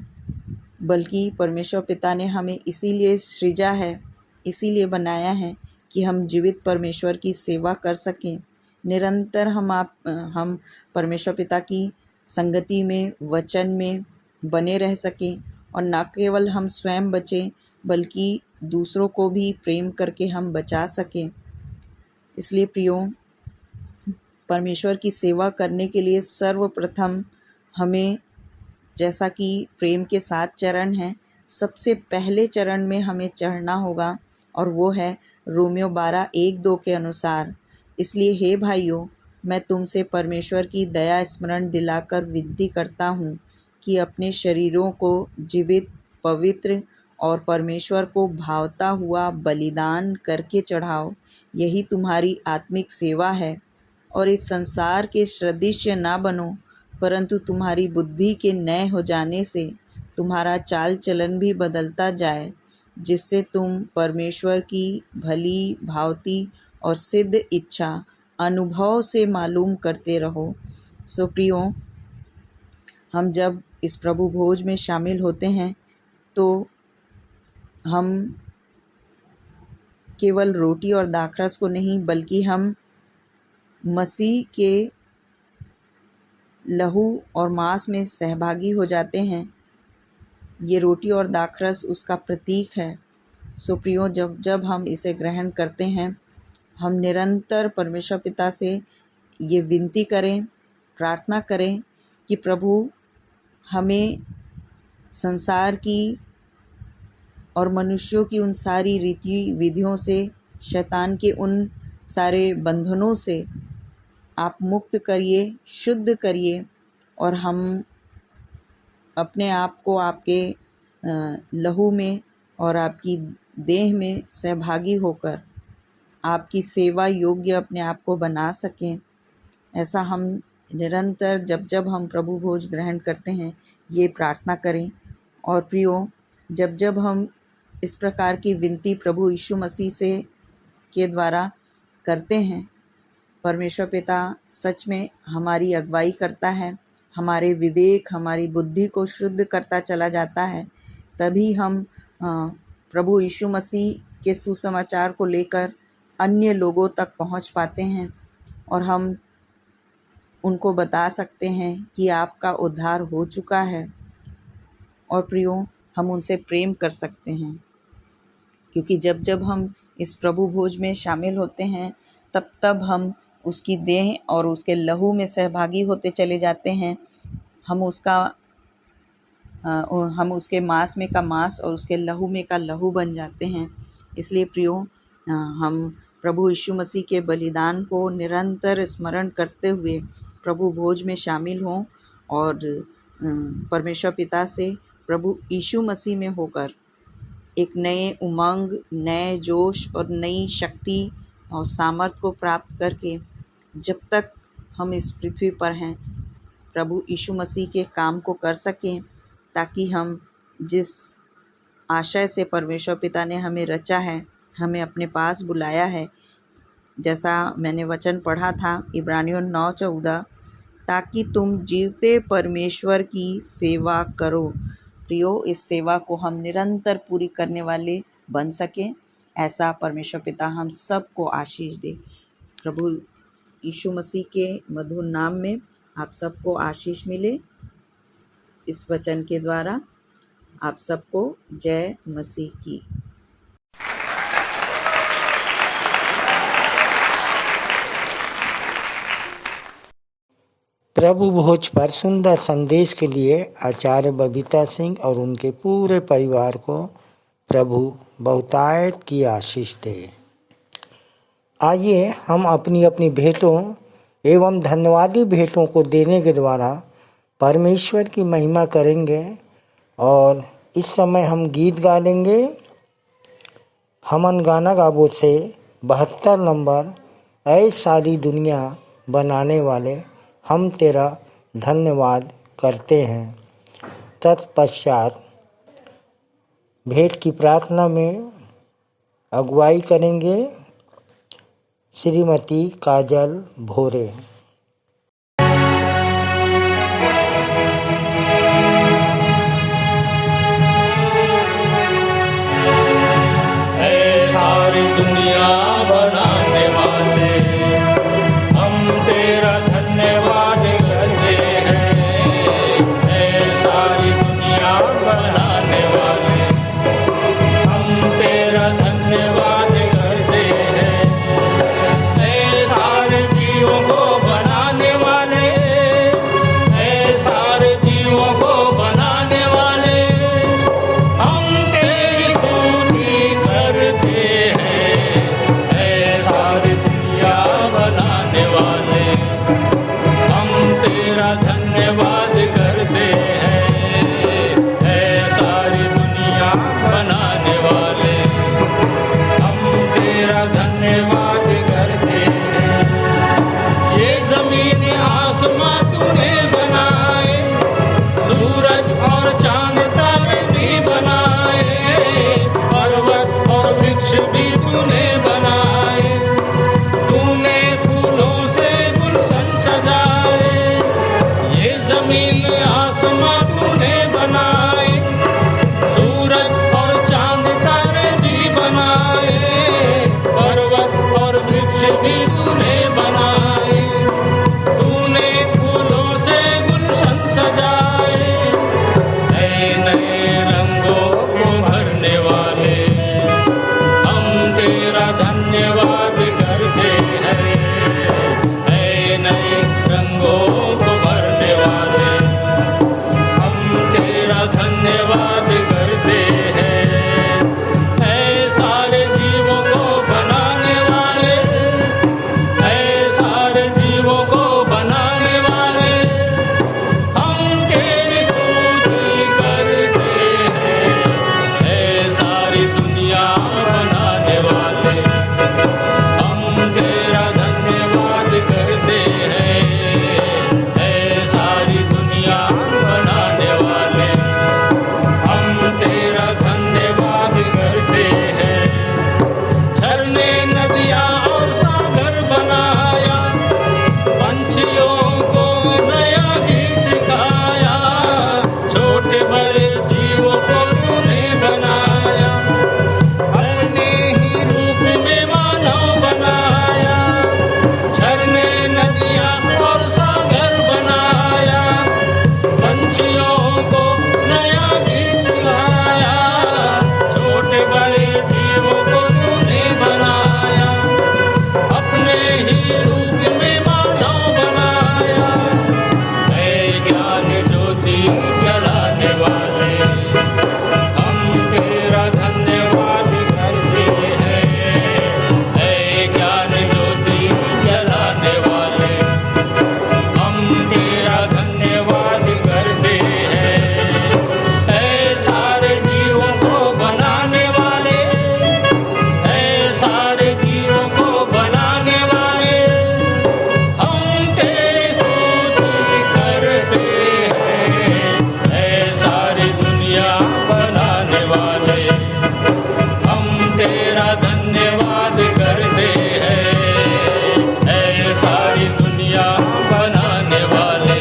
बल्कि परमेश्वर पिता ने हमें इसीलिए सृजा है, इसीलिए बनाया है कि हम जीवित परमेश्वर की सेवा कर सकें। निरंतर हम परमेश्वर पिता की संगति में, वचन में बने रह सकें, और न केवल हम स्वयं बचें बल्कि दूसरों को भी प्रेम करके हम बचा सकें। इसलिए प्रियो, परमेश्वर की सेवा करने के लिए सर्वप्रथम हमें, जैसा कि प्रेम के 7 चरण हैं, सबसे पहले चरण में हमें चढ़ना होगा, और वो है रोमियो 12:1-2 के अनुसार। इसलिए हे भाइयों, मैं तुमसे परमेश्वर की दया स्मरण दिलाकर विनती करता हूँ कि अपने शरीरों को जीवित, पवित्र और परमेश्वर को भावता हुआ बलिदान करके चढ़ाओ। यही तुम्हारी आत्मिक सेवा है। और इस संसार के सदृश्य ना बनो, परंतु तुम्हारी बुद्धि के नए हो जाने से तुम्हारा चाल चलन भी बदलता जाए, जिससे तुम परमेश्वर की भली, भावती और सिद्ध इच्छा अनुभव से मालूम करते रहो। सो प्रियो, हम जब इस प्रभु भोज में शामिल होते हैं तो हम केवल रोटी और दाखरस को नहीं, बल्कि हम मसीह के लहू और मांस में सहभागी हो जाते हैं। ये रोटी और दाखरस उसका प्रतीक है। सो प्रियो, जब हम इसे ग्रहण करते हैं, हम निरंतर परमेश्वर पिता से ये विनती करें, प्रार्थना करें कि प्रभु हमें संसार की और मनुष्यों की उन सारी रीति विधियों से, शैतान के उन सारे बंधनों से आप मुक्त करिए, शुद्ध करिए, और हम अपने आप को आपके लहू में और आपकी देह में सहभागी होकर आपकी सेवा योग्य अपने आप को बना सकें। ऐसा हम निरंतर जब हम प्रभु भोज ग्रहण करते हैं ये प्रार्थना करें। और प्रियो, जब हम इस प्रकार की विनती प्रभु यीशु मसीह से के द्वारा करते हैं, परमेश्वर पिता सच में हमारी अगुवाई करता है, हमारे विवेक, हमारी बुद्धि को शुद्ध करता चला जाता है। तभी हम प्रभु यीशु मसीह के सुसमाचार को लेकर अन्य लोगों तक पहुंच पाते हैं, और हम उनको बता सकते हैं कि आपका उद्धार हो चुका है। और प्रियो, हम उनसे प्रेम कर सकते हैं, क्योंकि जब हम इस प्रभु भोज में शामिल होते हैं तब हम उसकी देह और उसके लहू में सहभागी होते चले जाते हैं। हम उसके मांस में का मांस और उसके लहू में का लहू बन जाते हैं। इसलिए प्रियो, हम प्रभु यीशु मसीह के बलिदान को निरंतर स्मरण करते हुए प्रभु भोज में शामिल हों, और परमेश्वर पिता से प्रभु यीशु मसीह में होकर एक नए उमंग, नए जोश और नई शक्ति और सामर्थ को प्राप्त करके, जब तक हम इस पृथ्वी पर हैं, प्रभु यीशु मसीह के काम को कर सकें, ताकि हम जिस आशय से परमेश्वर पिता ने हमें रचा है, हमें अपने पास बुलाया है, जैसा मैंने वचन पढ़ा था इब्रानियों 9:14, ताकि तुम जीवते परमेश्वर की सेवा करो। प्रियो, इस सेवा को हम निरंतर पूरी करने वाले बन सकें, ऐसा परमेश्वर पिता हम सबको आशीष दे। प्रभु यीशु मसीह के मधुर नाम में आप सबको आशीष मिले। इस वचन के द्वारा आप सबको जय मसीह की। प्रभु भोज पर सुंदर संदेश के लिए आचार्य बबीता सिंह और उनके पूरे परिवार को प्रभु बहुतायत की आशीष दे। आइए हम अपनी अपनी भेंटों एवं धन्यवादी भेंटों को देने के द्वारा परमेश्वर की महिमा करेंगे। और इस समय हम गीत गा लेंगे हमन गाना गाबो से 72 नंबर, ऐ सारी दुनिया बनाने वाले हम तेरा धन्यवाद करते हैं। तत्पश्चात भेंट की प्रार्थना में अगुवाई करेंगे श्रीमती काजल भोरे। सारी दुनिया बनाने वाले हम तेरा धन्यवाद करते हैं। सारी दुनिया बनाने वाले हम तेरा धन्यवाद करते हैं। सारे जीवों को बनाने वाले, सारे जीवों को बनाने वाले हम तेरी स्तुति करते हैं। सारी दुनिया बनाने वाले हम तेरा धन्यवाद करते हैं। सारी दुनिया बनाने वाले हम तेरा धन्यवाद करते हैं। ये जमीन आसमां तूने बनाए, सूरज और चांद तारे भी बनाए, पर्वत और वृक्ष भी तूने बनाए। तूने फूलों से गुलशन सजाए। ये जमीन आसमां तूने बनाए, सूरज और चांद तारे भी बनाए, पर्वत और वृक्ष भी तूने बनाए। तूने फूलों से गुलशन सजाए, नए नए रंगों को भरने वाले हम तेरा धन्यवाद करते हैं। नए नए रंगों को भरने वाले हम तेरा धन्यवाद करते हैं। सारे जीवों को बनाने वाले, सारे जीवों को बनाने वाले हम तेरी स्तुति करते हैं। सारी दुनिया बनाने वाले हम तेरा धन्यवाद करते हैं। सारी दुनिया बनाने वाले हम तेरा धन्यवाद करते हैं। झरने, नदियाँ और सागर बनाया, पंछियों को नया गीत सिखाया, छोटे बड़े जीवों को तूने बनाया, अपने ही रूप में मानव बनाया। झरने, नदियाँ और सागर बनाया, पंछियों को नया गीत सिखाया, छोटे बड़े जीवों को तूने बनाया, अपने ही रूप में मानव बनाया। ज्ञान ज्योति जलाने वाले हम तेरा धन्यवाद करते हैं। ज्ञान ज्योति जलाने वाले हम तेरा धन्यवाद करते हैं। सारे जीवों को बनाने वाले, सारे जीवों को बनाने वाले हम तेरी स्तुति करते हैं। सारी दुनिया बनाने वाले हम तेरा धन्यवाद करते हैं। सारी दुनिया बनाने वाले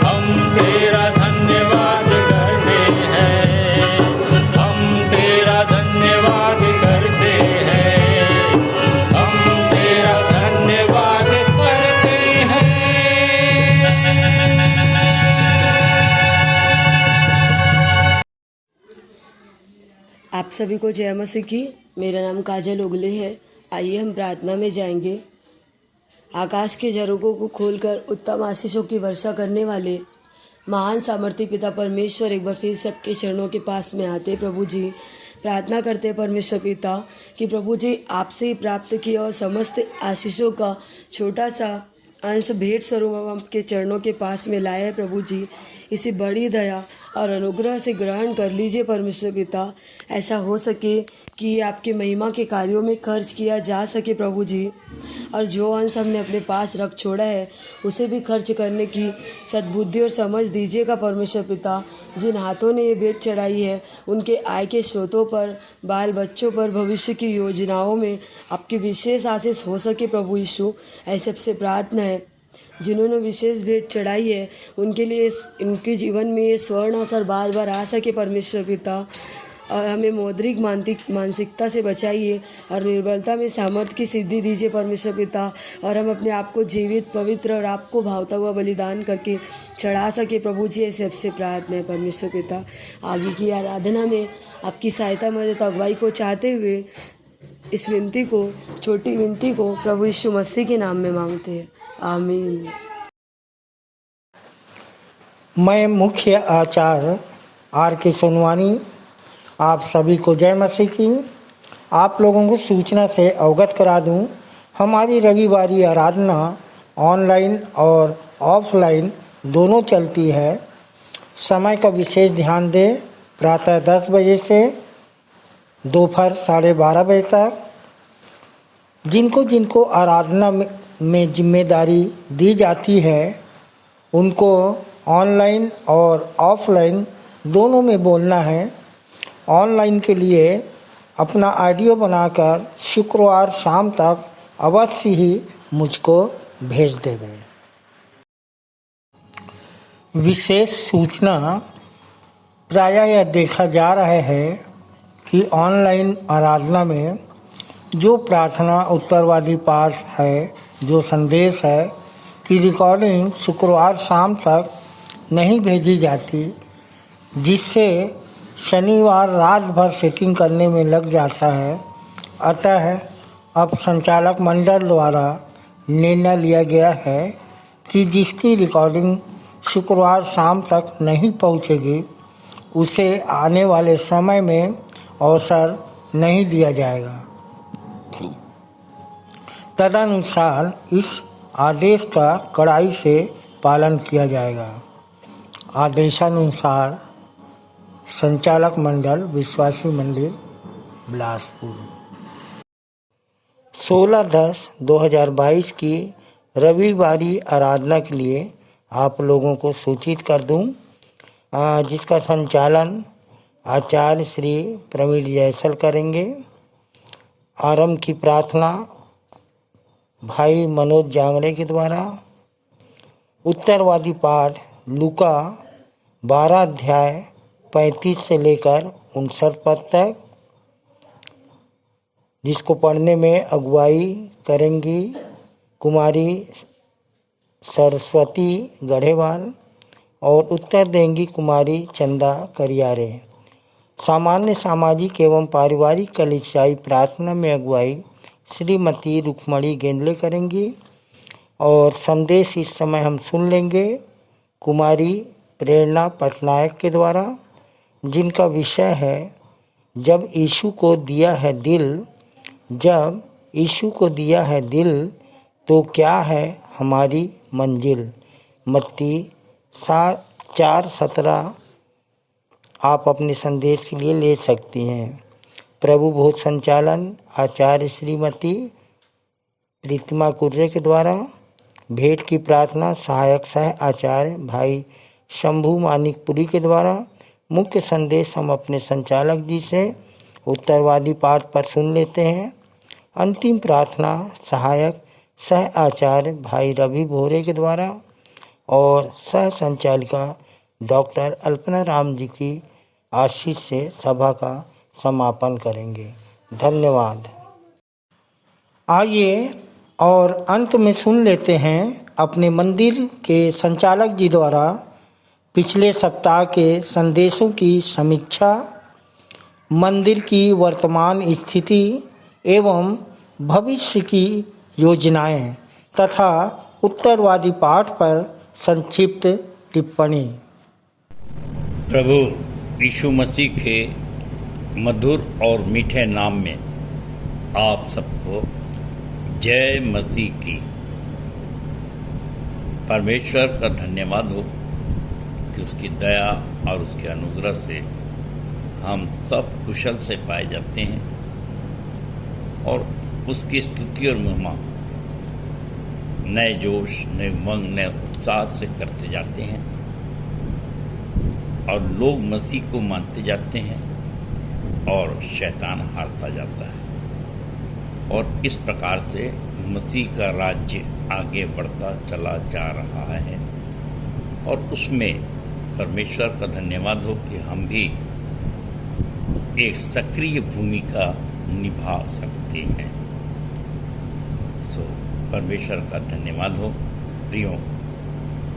हम तेरा धन्यवाद करते हैं। हम तेरा धन्यवाद करते हैं। हम तेरा धन्यवाद करते हैं। आप सभी को जय मसीह की। मेरा नाम काजल उगले है। आइए हम प्रार्थना में जाएंगे। आकाश के झरोकों को खोलकर उत्तम आशीषों की वर्षा करने वाले महान सामर्थी पिता परमेश्वर, एक बार फिर सबके चरणों के पास में आते प्रभु जी, प्रार्थना करते परमेश्वर पिता कि प्रभु जी आपसे ही प्राप्त किए और समस्त आशीषों का छोटा सा अंश भेंट स्वरूप आपके चरणों के पास में लाए हैं प्रभु जी। इसी बड़ी दया और अनुग्रह से ग्रहण कर लीजिए परमेश्वर पिता। ऐसा हो सके कि आपके महिमा के कार्यों में खर्च किया जा सके प्रभु जी, और जो अंश हमने अपने पास रख छोड़ा है उसे भी खर्च करने की सद्बुद्धि और समझ दीजिएगा परमेश्वर पिता। जिन हाथों ने ये भेंट चढ़ाई है उनके आय के स्रोतों पर, बाल बच्चों पर, भविष्य की योजनाओं में आपकी विशेष आशीष हो सके प्रभु यीशु। ऐसे सबसे प्रार्थना है जिन्होंने विशेष भेंट चढ़ाई है उनके लिए इनके जीवन में ये स्वर्ण अवसर बार बार आ सके परमेश्वर पिता। और हमें मौद्रिक मानसिकता से बचाइए और निर्बलता में सामर्थ्य की सिद्धि दीजिए परमेश्वर पिता। और हम अपने आप को जीवित, पवित्र और आपको भावता हुआ बलिदान करके चढ़ा सके प्रभु जी। ऐसे सबसे प्रार्थना है परमेश्वर पिता। आगे की आराधना में आपकी सहायता, मदद, अगुवाई को चाहते हुए इस विनती को, छोटी विनती को प्रभु यीशु मसीह के नाम में मांगते हैं, आमीन। मैं मुख्य आचार्य R.K. सोनवानी आप सभी को जय मसीह की। आप लोगों को सूचना से अवगत करा दूं, हमारी रविवारी आराधना ऑनलाइन और ऑफलाइन दोनों चलती है। समय का विशेष ध्यान दें, प्रातः 10 बजे से दोपहर 12:30 बजे तक। जिनको आराधना में जिम्मेदारी दी जाती है उनको ऑनलाइन और ऑफलाइन दोनों में बोलना है। ऑनलाइन के लिए अपना ऑडियो बनाकर शुक्रवार शाम तक अवश्य ही मुझको भेज देवें। विशेष सूचना, प्रायः यह देखा जा रहा है कि ऑनलाइन आराधना में जो प्रार्थना उत्तरवादी पाठ है, जो संदेश है कि रिकॉर्डिंग शुक्रवार शाम तक नहीं भेजी जाती, जिससे शनिवार रात भर सेटिंग करने में लग जाता है। अतः अब संचालक मंडल द्वारा निर्णय लिया गया है कि जिसकी रिकॉर्डिंग शुक्रवार शाम तक नहीं पहुंचेगी उसे आने वाले समय में अवसर नहीं दिया जाएगा। तदनुसार इस आदेश का कड़ाई से पालन किया जाएगा। आदेशानुसार संचालक मंडल, विश्वासी मंदिर, बिलासपुर। 16/10/2022 की रविवारी आराधना के लिए आप लोगों को सूचित कर दूं, जिसका संचालन आचार्य श्री प्रवीण जयसल करेंगे। आरंभ की प्रार्थना भाई मनोज जांगड़े के द्वारा। उत्तरवादी पाठ लूका 12 अध्याय 35 से लेकर 59 पद तक, जिसको पढ़ने में अगुवाई करेंगी कुमारी सरस्वती गढ़ेवाल और उत्तर देंगी कुमारी चंदा करियारे। सामान्य सामाजिक एवं पारिवारिक कलीसियाई प्रार्थना में अगुवाई श्रीमती रुक्मणी गेंदले करेंगी और संदेश इस समय हम सुन लेंगे कुमारी प्रेरणा पटनायक के द्वारा, जिनका विषय है जब यीशु को दिया है दिल, जब यीशु को दिया है दिल तो क्या है हमारी मंजिल। मत्ती 4:17 आप अपने संदेश के लिए ले सकती हैं। प्रभु भोज संचालन आचार्य श्रीमती प्रीतिमा कुर्रे के द्वारा। भेंट की प्रार्थना सहायक सह आचार्य भाई शंभू मानिकपुरी के द्वारा। मुख्य संदेश हम अपने संचालक जी से उत्तरवादी पाठ पर सुन लेते हैं। अंतिम प्रार्थना सहायक सह आचार्य भाई रवि भोरे के द्वारा और सह संचालिका डॉक्टर अल्पना राम जी की आशीष से सभा का समापन करेंगे। धन्यवाद। आइए और अंत में सुन लेते हैं अपने मंदिर के संचालक जी द्वारा पिछले सप्ताह के संदेशों की समीक्षा, मंदिर की वर्तमान स्थिति एवं भविष्य की योजनाएं तथा उत्तरवादी पाठ पर संक्षिप्त टिप्पणी। प्रभु यीशु मसीह के मधुर और मीठे नाम में आप सबको जय मसीह की। परमेश्वर का धन्यवाद हो कि उसकी दया और उसके अनुग्रह से हम सब कुशल से पाए जाते हैं और उसकी स्तुति और महिमा नए जोश, नए उमंग, नए उत्साह से करते जाते हैं और लोग मसीह को मानते जाते हैं और शैतान हारता जाता है और इस प्रकार से मसीह का राज्य आगे बढ़ता चला जा रहा है और उसमें परमेश्वर का धन्यवाद हो कि हम भी एक सक्रिय भूमिका निभा सकते हैं। परमेश्वर का धन्यवाद हो प्रियो,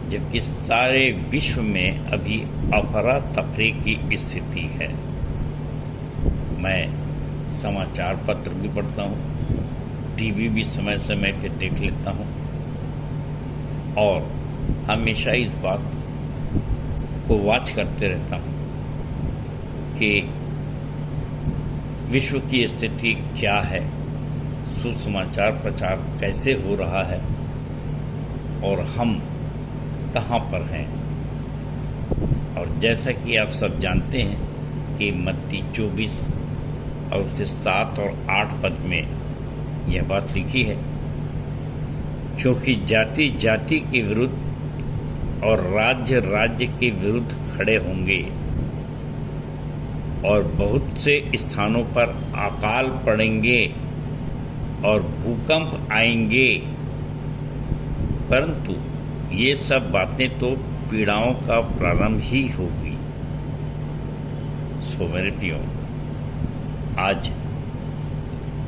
जबकि सारे विश्व में अभी अफरा तफरी की स्थिति है। मैं समाचार पत्र भी पढ़ता हूँ, टीवी भी समय समय पे देख लेता हूँ और हमेशा इस बात को वॉच करते रहता हूँ कि विश्व की स्थिति क्या है, सुसमाचार प्रचार कैसे हो रहा है और हम कहाँ पर हैं। और जैसा कि आप सब जानते हैं कि मत्ती 24 और उसके 7 और 8 पद में यह बात लिखी है, क्योंकि जाति जाति के विरुद्ध और राज्य राज्य के विरुद्ध खड़े होंगे और बहुत से स्थानों पर अकाल पड़ेंगे और भूकंप आएंगे, परंतु ये सब बातें तो पीड़ाओं का प्रारंभ ही होगी। सो मेरे प्रियो, आज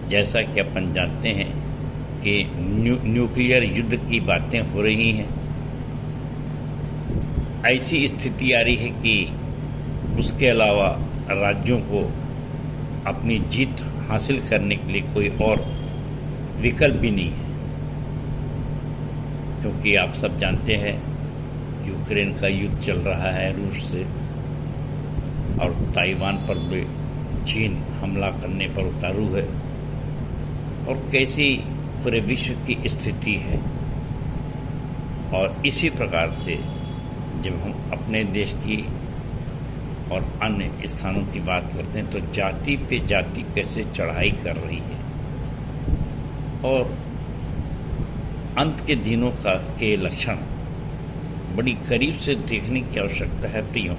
जैसा कि अपन जानते हैं कि न्यूक्लियर युद्ध की बातें हो रही हैं, ऐसी स्थिति आ रही है कि उसके अलावा राज्यों को अपनी जीत हासिल करने के लिए कोई और विकल्प भी नहीं है, क्योंकि आप सब जानते हैं यूक्रेन का युद्ध चल रहा है रूस से और ताइवान पर भी चीन हमला करने पर उतारू है और कैसी पूरे विश्व की स्थिति है। और इसी प्रकार से जब हम अपने देश की और अन्य स्थानों की बात करते हैं तो जाति पे जाति कैसे चढ़ाई कर रही है और अंत के दिनों के लक्षण बड़ी करीब से देखने की आवश्यकता है प्रियो,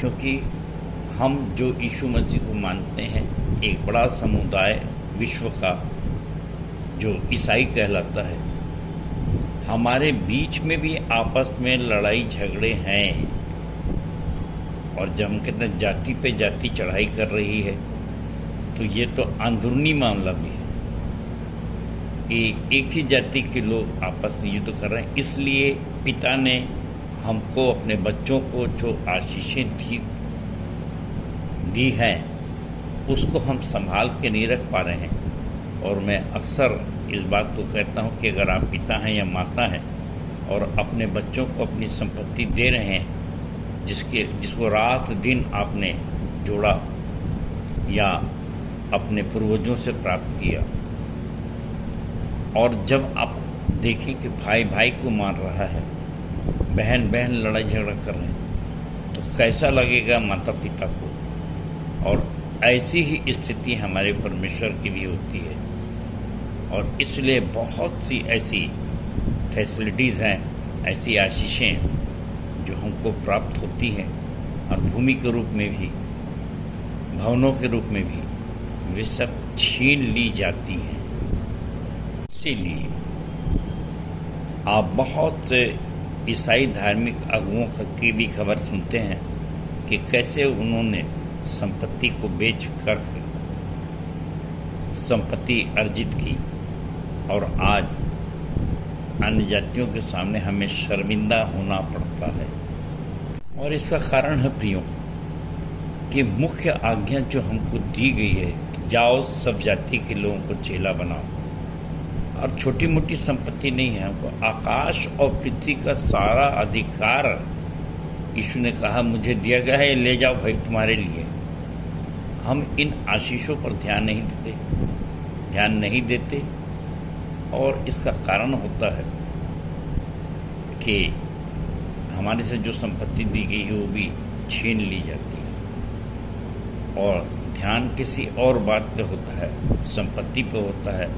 क्योंकि हम जो यीशु मसीह को मानते हैं, एक बड़ा समुदाय विश्व का जो ईसाई कहलाता है, हमारे बीच में भी आपस में लड़ाई झगड़े हैं और जब हम कहते हैं जाति पे जाति चढ़ाई कर रही है तो ये तो अंदरूनी मामला भी है कि एक ही जाति के लोग आपस में युद्ध कर रहे हैं। इसलिए पिता ने हमको अपने बच्चों को जो आशीषें दी हैं उसको हम संभाल के नहीं रख पा रहे हैं। और मैं अक्सर इस बात को कहता हूँ कि अगर आप पिता हैं या माता हैं और अपने बच्चों को अपनी संपत्ति दे रहे हैं जिसको रात दिन आपने जोड़ा या अपने पूर्वजों से प्राप्त किया, और जब आप देखें कि भाई भाई को मार रहा है, बहन बहन लड़ाई झगड़ा कर रहे हैं, तो कैसा लगेगा माता पिता को। और ऐसी ही स्थिति हमारे परमेश्वर की भी होती है और इसलिए बहुत सी ऐसी फैसिलिटीज़ हैं, ऐसी आशीषें जो हमको प्राप्त होती हैं और भूमि के रूप में भी, भवनों के रूप में भी, वे सब छीन ली जाती हैं। इसीलिए आप बहुत से ईसाई धार्मिक अगुओं की भी खबर सुनते हैं कि कैसे उन्होंने संपत्ति को बेच कर संपत्ति अर्जित की और आज अन्य जातियों के सामने हमें शर्मिंदा होना पड़ता है। और इसका कारण है प्रियो कि मुख्य आज्ञा जो हमको दी गई है, जाओ सब जाति के लोगों को चेला बनाओ, और छोटी मोटी संपत्ति नहीं है, हमको आकाश और पृथ्वी का सारा अधिकार यीशु ने कहा मुझे दिया गया है, ले जाओ भाई तुम्हारे लिए। हम इन आशीषों पर ध्यान नहीं देते और इसका कारण होता है कि हमारे से जो संपत्ति दी गई है वो भी छीन ली जाती है और ध्यान किसी और बात पे होता है, संपत्ति पे होता है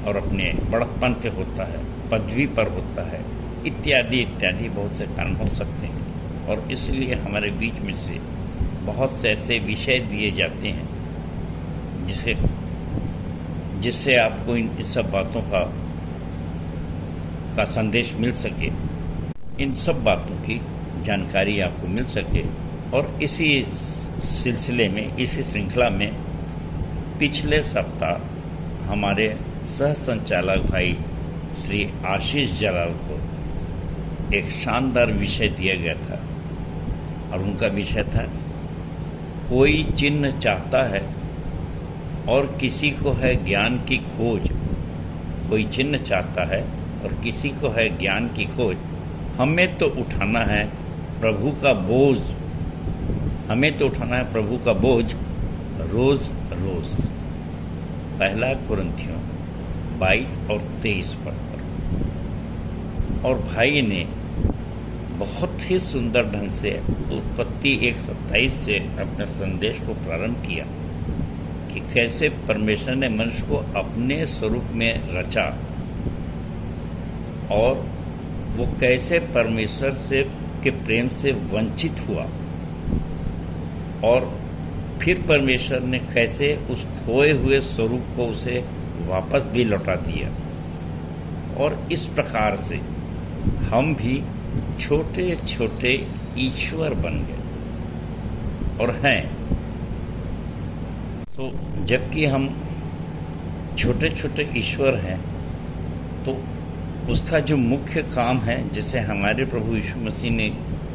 और अपने बड़प्पन पे होता है, पदवी पर होता है, इत्यादि इत्यादि बहुत से कारण हो सकते हैं। और इसलिए हमारे बीच में से बहुत से ऐसे विषय दिए जाते हैं जिससे आपको इन सब बातों का संदेश मिल सके, इन सब बातों की जानकारी आपको मिल सके। और इसी सिलसिले में, इसी श्रृंखला में पिछले सप्ताह हमारे सह संचालक भाई श्री आशीष जलाल को एक शानदार विषय दिया गया था और उनका विषय था, कोई चिन्ह चाहता है और किसी को है ज्ञान की खोज। कोई चिन्ह चाहता है और किसी को है ज्ञान की खोज। हमें तो उठाना है प्रभु का बोझ, हमें तो उठाना है प्रभु का बोझ रोज रोज। पहला कुरिन्थियों 22 और 23 पद पर। और भाई ने बहुत ही सुंदर ढंग से उत्पत्ति 1:27 से अपने संदेश को प्रारंभ किया कि कैसे परमेश्वर ने मनुष्य को अपने स्वरूप में रचा और वो कैसे परमेश्वर से के प्रेम से वंचित हुआ और फिर परमेश्वर ने कैसे उस खोए हुए स्वरूप को उसे वापस भी लौटा दिया। और इस प्रकार से हम भी छोटे छोटे ईश्वर बन गए और हैं। तो जबकि हम छोटे छोटे ईश्वर हैं तो उसका जो मुख्य काम है, जिसे हमारे प्रभु यीशु मसीह ने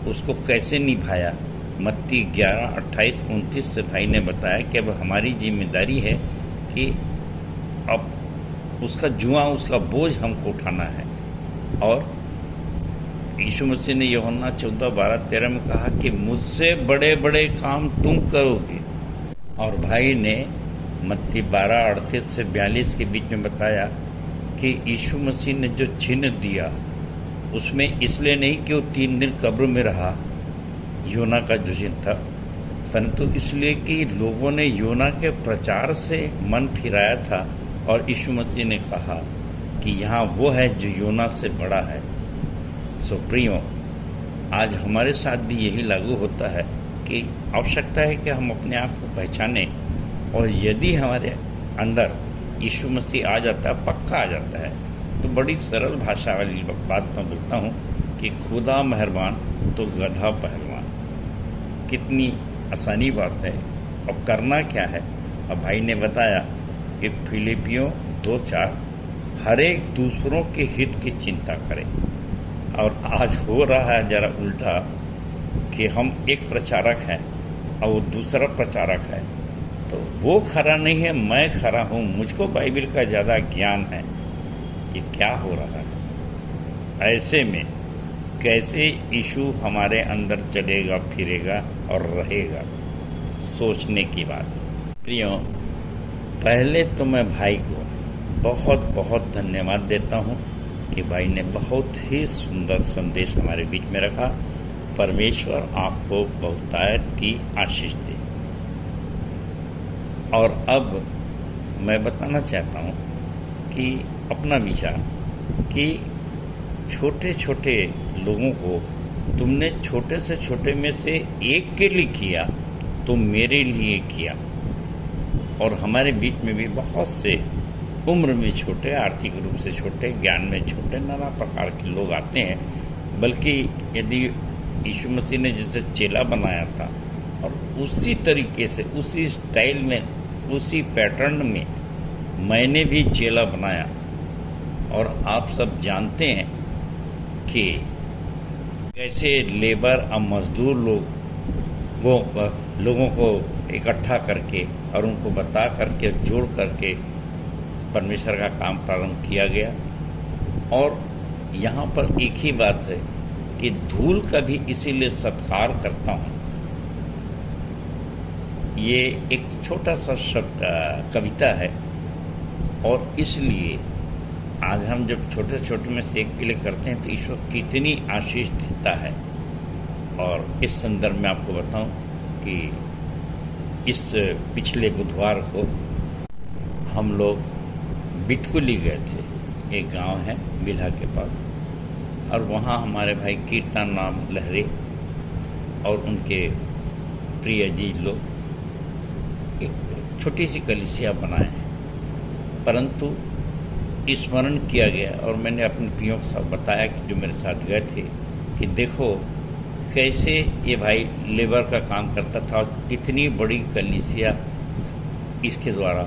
उसको कैसे निभाया, मत्ती 11:28-29 से भाई ने बताया कि अब हमारी जिम्मेदारी है कि अब उसका बोझ हमको उठाना है। और यीशु मसीह ने यूहन्ना 14:12-13 में कहा कि मुझसे बड़े बड़े काम तुम करोगे। और भाई ने मत्ती 12:38 से 42 के बीच में बताया कि यीशु मसीह ने जो चिन्ह दिया उसमें इसलिए नहीं कि वो 3 दिन कब्र में रहा, योना का जो चिन्ह था, परंतु इसलिए कि लोगों ने योना के प्रचार से मन फिराया था और यीशु मसीह ने कहा कि यहाँ वो है जो योना से बड़ा है। सो प्रियो, आज हमारे साथ भी यही लागू होता है कि आवश्यकता है कि हम अपने आप को पहचानें और यदि हमारे अंदर यीशु मसीह आ जाता है, पक्का आ जाता है, तो बड़ी सरल भाषा वाली बात मैं बोलता हूँ कि खुदा मेहरबान तो गधा पहलवान। कितनी आसानी बात है। अब करना क्या है? अब भाई ने बताया कि फिलिपियों 2:4 हर एक दूसरों के हित की चिंता करें। और आज हो रहा है जरा उल्टा कि हम एक प्रचारक हैं और वो दूसरा प्रचारक है, तो वो खरा नहीं है, मैं खरा हूँ, मुझको बाइबल का ज़्यादा ज्ञान है। ये क्या हो रहा है? ऐसे में कैसे यीशु हमारे अंदर चलेगा, फिरेगा और रहेगा? सोचने की बात। प्रियो, पहले तो मैं भाई को बहुत बहुत धन्यवाद देता हूँ कि भाई ने बहुत ही सुंदर संदेश हमारे बीच में रखा। परमेश्वर आपको बहुतायत की आशीष दे। और अब मैं बताना चाहता हूँ कि अपना विचार कि छोटे छोटे लोगों को तुमने छोटे से छोटे में से एक के लिए किया तो मेरे लिए किया। और हमारे बीच में भी बहुत से उम्र में छोटे, आर्थिक रूप से छोटे, ज्ञान में छोटे, नाना प्रकार के लोग आते हैं। बल्कि यदि यीशु मसीह ने जैसे चेला बनाया था और उसी तरीके से, उसी स्टाइल में, उसी पैटर्न में मैंने भी चेला बनाया। और आप सब जानते हैं कि कैसे लेबर और मजदूर लोगों को इकट्ठा करके और उनको बता करके, जोड़ करके परमेश्वर का काम प्रारंभ किया गया। और यहाँ पर एक ही बात है कि धूल का भी इसीलिए सत्कार करता हूँ। ये एक छोटा सा कविता है और इसलिए आज हम जब छोटे छोटे में से एक के लिए करते हैं तो ईश्वर कितनी आशीष देता है। और इस संदर्भ में आपको बताऊं कि इस पिछले बुधवार को हम लोग बिटकुली गए थे, एक गांव है बिल्हा के पास, और वहाँ हमारे भाई कीर्तन राम लहरे और उनके प्रिय अजीज लोग एक छोटी सी कलीसिया बनाए हैं। परंतु स्मरण किया गया और मैंने अपने पियों के साथ बताया कि जो मेरे साथ गए थे कि देखो कैसे ये भाई लेबर का काम करता था और कितनी बड़ी कलीसिया इसके द्वारा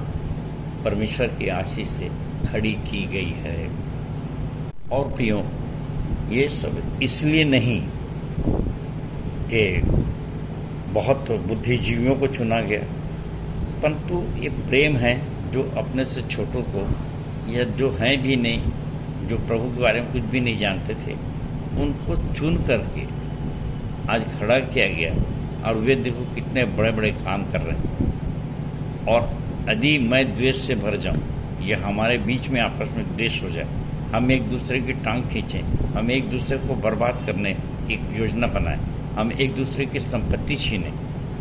परमेश्वर की आशीष से खड़ी की गई है। और प्रियों, ये सब इसलिए नहीं कि बहुत बुद्धिजीवियों को चुना गया, परंतु ये प्रेम है जो अपने से छोटों को या जो हैं भी नहीं, जो प्रभु के बारे में कुछ भी नहीं जानते थे, उनको चुन करके आज खड़ा किया गया और वे देखो कितने बड़े बड़े काम कर रहे हैं। और यदि मैं द्वेष से भर जाऊं या हमारे बीच में आपस में द्वेष हो जाए, हम एक दूसरे की टांग खींचें, हम एक दूसरे को बर्बाद करने की योजना बनाएं, हम एक दूसरे की संपत्ति छीनें,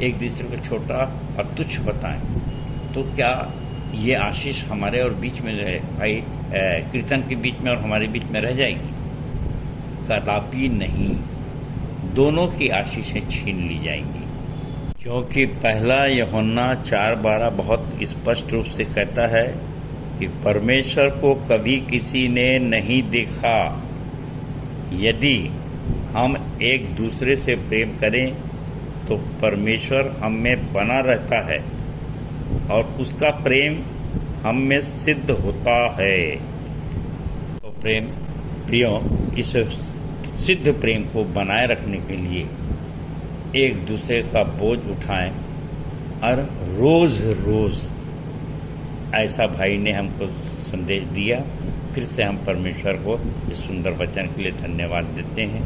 एक दूसरे को छोटा और तुच्छ बताएं, तो क्या ये आशीष हमारे और बीच में रहे भाई कीर्तन के बीच में और हमारे बीच में रह जाएगी? कदापि नहीं, दोनों की आशीषें छीन ली जाएंगी। क्योंकि पहला यूहन्ना 4:12 बहुत स्पष्ट रूप से कहता है कि परमेश्वर को कभी किसी ने नहीं देखा। यदि हम एक दूसरे से प्रेम करें तो परमेश्वर हम में बना रहता है और उसका प्रेम हम में सिद्ध होता है। तो प्रेम प्रियों, इस सिद्ध प्रेम को बनाए रखने के लिए एक दूसरे का बोझ उठाएं और रोज़ रोज़ ऐसा भाई ने हमको संदेश दिया। फिर से हम परमेश्वर को इस सुंदर वचन के लिए धन्यवाद देते हैं।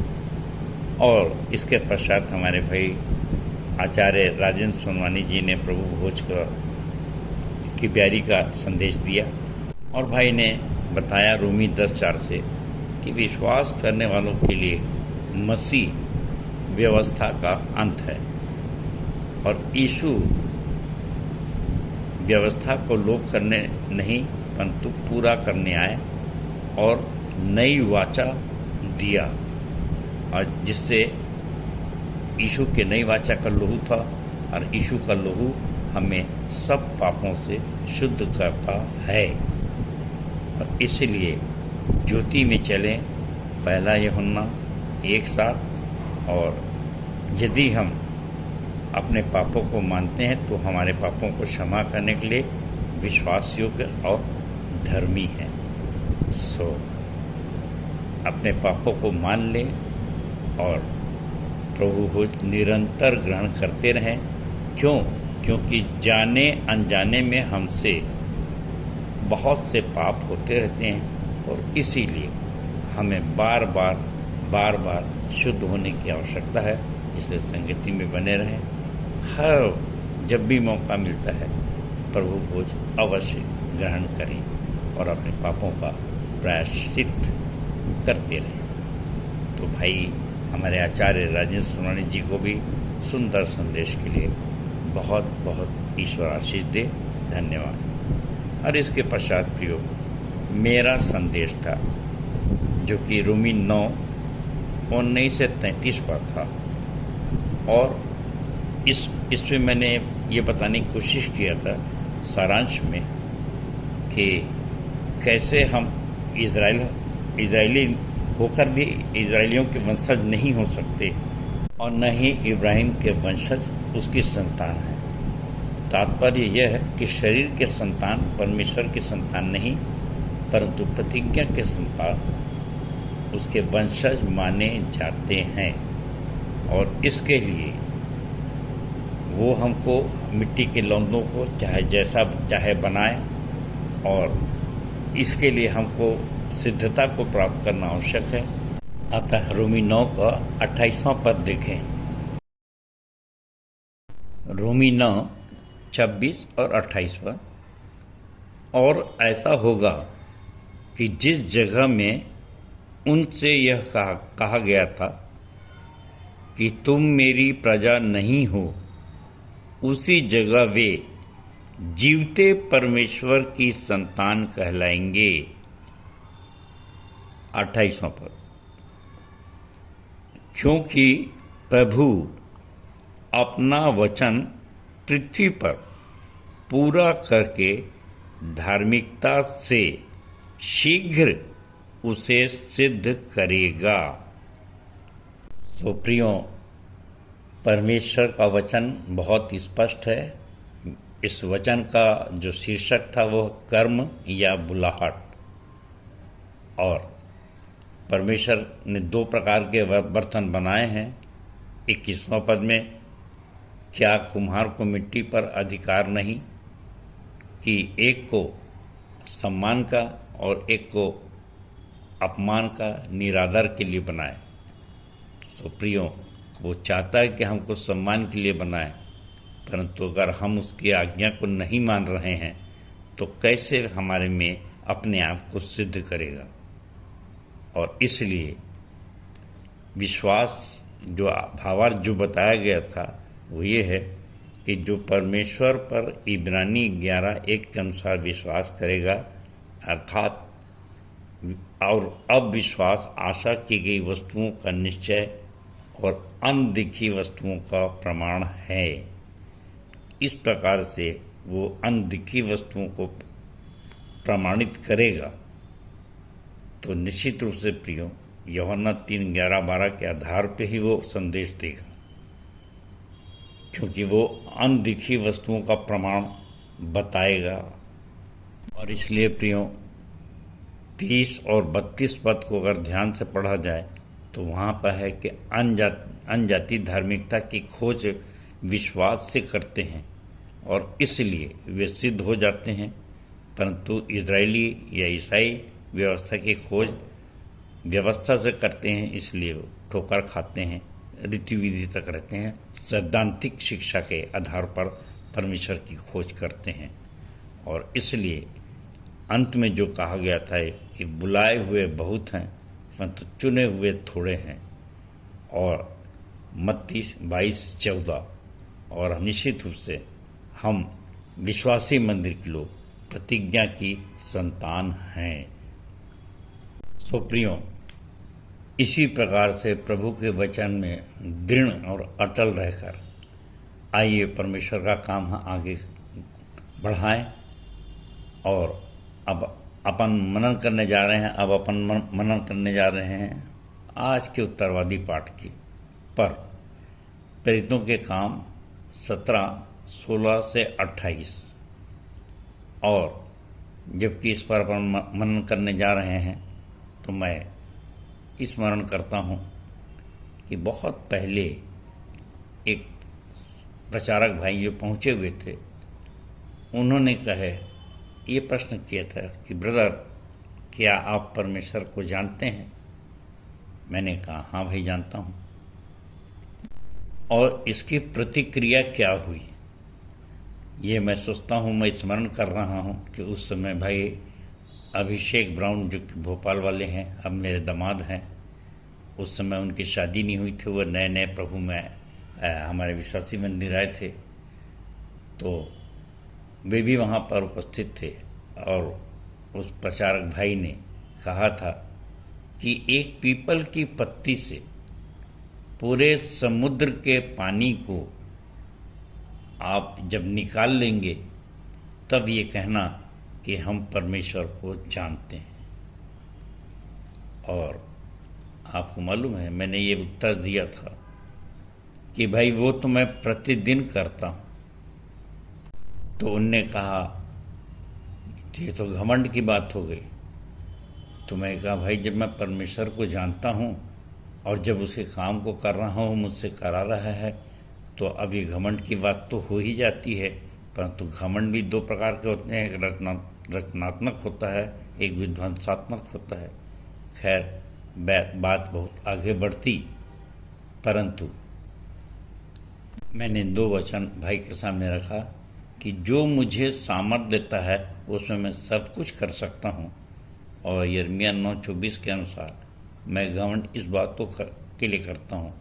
और इसके पश्चात हमारे भाई आचार्य राजेंद्र सोनवानी जी ने प्रभु भोज की प्यारी का संदेश दिया और भाई ने बताया रोमी 10:4 से कि विश्वास करने वालों के लिए मसीह व्यवस्था का अंत है और यीशु व्यवस्था को लोप करने नहीं परंतु पूरा करने आए और नई वाचा दिया, और जिससे यीशु के नई वाचा का लहू था और यीशु का लहू हमें सब पापों से शुद्ध करता है। और इसलिए ज्योति में चलें, पहला यूहन्ना 1:7। और यदि हम अपने पापों को मानते हैं तो हमारे पापों को क्षमा करने के लिए विश्वास योग्य और धर्मी है। सो अपने पापों को मान लें और प्रभु भोज निरंतर ग्रहण करते रहें। क्योंकि जाने अनजाने में हमसे बहुत से पाप होते रहते हैं और इसीलिए हमें बार बार शुद्ध होने की आवश्यकता है। इसलिए संगति में बने रहें। हर जब भी मौका मिलता है प्रभु भोज अवश्य ग्रहण करें और अपने पापों का प्रायश्चित करते रहें। तो भाई हमारे आचार्य राजेंद्र सोनानी जी को भी सुंदर संदेश के लिए बहुत बहुत ईश्वर आशीष दे। धन्यवाद। और इसके पश्चात प्रियो, मेरा संदेश था जो कि रोमी 9:19 से 33 पर था और इसमें मैंने ये बताने की कोशिश किया था सारांश में कि कैसे हम इजरायली होकर भी इजरायलियों के वंशज नहीं हो सकते और न ही इब्राहिम के वंशज उसकी संतान है। तात्पर्य यह है कि शरीर के संतान परमेश्वर की संतान नहीं परंतु प्रतिज्ञा के संतान उसके वंशज माने जाते हैं। और इसके लिए वो हमको मिट्टी के लौंदों को चाहे जैसा चाहे बनाए और इसके लिए हमको सिद्धता को प्राप्त करना आवश्यक है। अतः रोमी 9 का 28वां पद देखें। रोमी 9:26 और 28 पर। और ऐसा होगा कि जिस जगह में उनसे यह कहा गया था कि तुम मेरी प्रजा नहीं हो, उसी जगह वे जीवते परमेश्वर की संतान कहलाएंगे। 28वां पद, क्योंकि प्रभु अपना वचन पृथ्वी पर पूरा करके धार्मिकता से शीघ्र उसे सिद्ध करेगा। तो प्रियो, परमेश्वर का वचन बहुत स्पष्ट है। इस वचन का जो शीर्षक था वो कर्म या बुलाहट, और परमेश्वर ने 2 प्रकार के बर्तन बनाए हैं। 21वां पद में, क्या कुम्हार को मिट्टी पर अधिकार नहीं कि एक को सम्मान का और एक को अपमान का, निरादर के लिए बनाए। तो प्रियो, वो चाहता है कि हमको सम्मान के लिए बनाए, परंतु अगर हम उसकी आज्ञा को नहीं मान रहे हैं तो कैसे हमारे में अपने आप को सिद्ध करेगा। और इसलिए विश्वास जो भावार्थ जो बताया गया था वो ये है कि जो परमेश्वर पर इब्रानी 11:1 के अनुसार विश्वास करेगा, अर्थात और अविश्वास आशा की गई वस्तुओं का निश्चय और अनदिखी वस्तुओं का प्रमाण है। इस प्रकार से वो अनदिखी वस्तुओं को प्रमाणित करेगा तो निश्चित रूप से प्रियो, यूहन्ना 3:11-12 के आधार पे ही वो संदेश देगा, क्योंकि वो अनदिखी वस्तुओं का प्रमाण बताएगा। और इसलिए प्रियो, 30 और 32 पद को अगर ध्यान से पढ़ा जाए तो वहाँ पर है कि अनजाति धार्मिकता की खोज विश्वास से करते हैं और इसलिए वे सिद्ध हो जाते हैं, परंतु इजरायली या ईसाई व्यवस्था की खोज व्यवस्था से करते हैं, इसलिए वो ठोकर खाते हैं, रीति विधि तक रहते हैं, सैद्धांतिक शिक्षा के आधार पर परमेश्वर की खोज करते हैं। और इसलिए अंत में जो कहा गया था कि बुलाए हुए बहुत हैं परंतु चुने हुए थोड़े हैं, और मत्ती 22:14, और निश्चित रूप से हम विश्वासी मंदिर के लोग प्रतिज्ञा की संतान हैं। सो प्रियो, इसी प्रकार से प्रभु के वचन में दृढ़ और अटल रहकर आइए परमेश्वर का काम आगे बढ़ाएं। और अब अपन मनन करने जा रहे हैं मनन करने जा रहे हैं आज के उत्तरवादी पाठ की पर प्रेरितों के काम 17, 16 से 28। और जबकि इस पर अपन मनन करने जा रहे हैं तो मैं स्मरण करता हूँ कि बहुत पहले एक प्रचारक भाई जो पहुँचे हुए थे, उन्होंने कहे ये प्रश्न किया था कि ब्रदर, क्या आप परमेश्वर को जानते हैं? मैंने कहा हाँ भाई जानता हूँ। और इसकी प्रतिक्रिया क्या हुई ये मैं सोचता हूँ, मैं स्मरण कर रहा हूँ कि उस समय भाई अभिषेक ब्राउन जो भोपाल वाले हैं, अब मेरे दामाद हैं, उस समय उनकी शादी नहीं हुई थी, वो नए नए प्रभु में हमारे विश्वासी मंदिर आए थे, तो वे भी वहाँ पर उपस्थित थे। और उस प्रचारक भाई ने कहा था कि एक पीपल की पत्ती से पूरे समुद्र के पानी को आप जब निकाल लेंगे तब ये कहना कि हम परमेश्वर को जानते हैं। और आपको मालूम है मैंने ये उत्तर दिया था कि भाई वो तो मैं प्रतिदिन करता हूँ। तो उनने कहा ये तो घमंड की बात हो गई। तो मैं कहा भाई जब मैं परमेश्वर को जानता हूँ और जब उसके काम को कर रहा हूँ, मुझसे करा रहा है, तो अब ये घमंड की बात तो हो ही जाती है। परंतु घमंड भी 2 प्रकार के होते हैं, एक रचनात्मक होता है, एक विध्वंसात्मक होता है। खैर बात बहुत आगे बढ़ती, परंतु मैंने 2 वचन भाई के सामने रखा कि जो मुझे सामर्थ देता है उसमें मैं सब कुछ कर सकता हूँ, और यिर्मयाह 9:24 के अनुसार मैं घमंड इस बात के लिए करता हूँ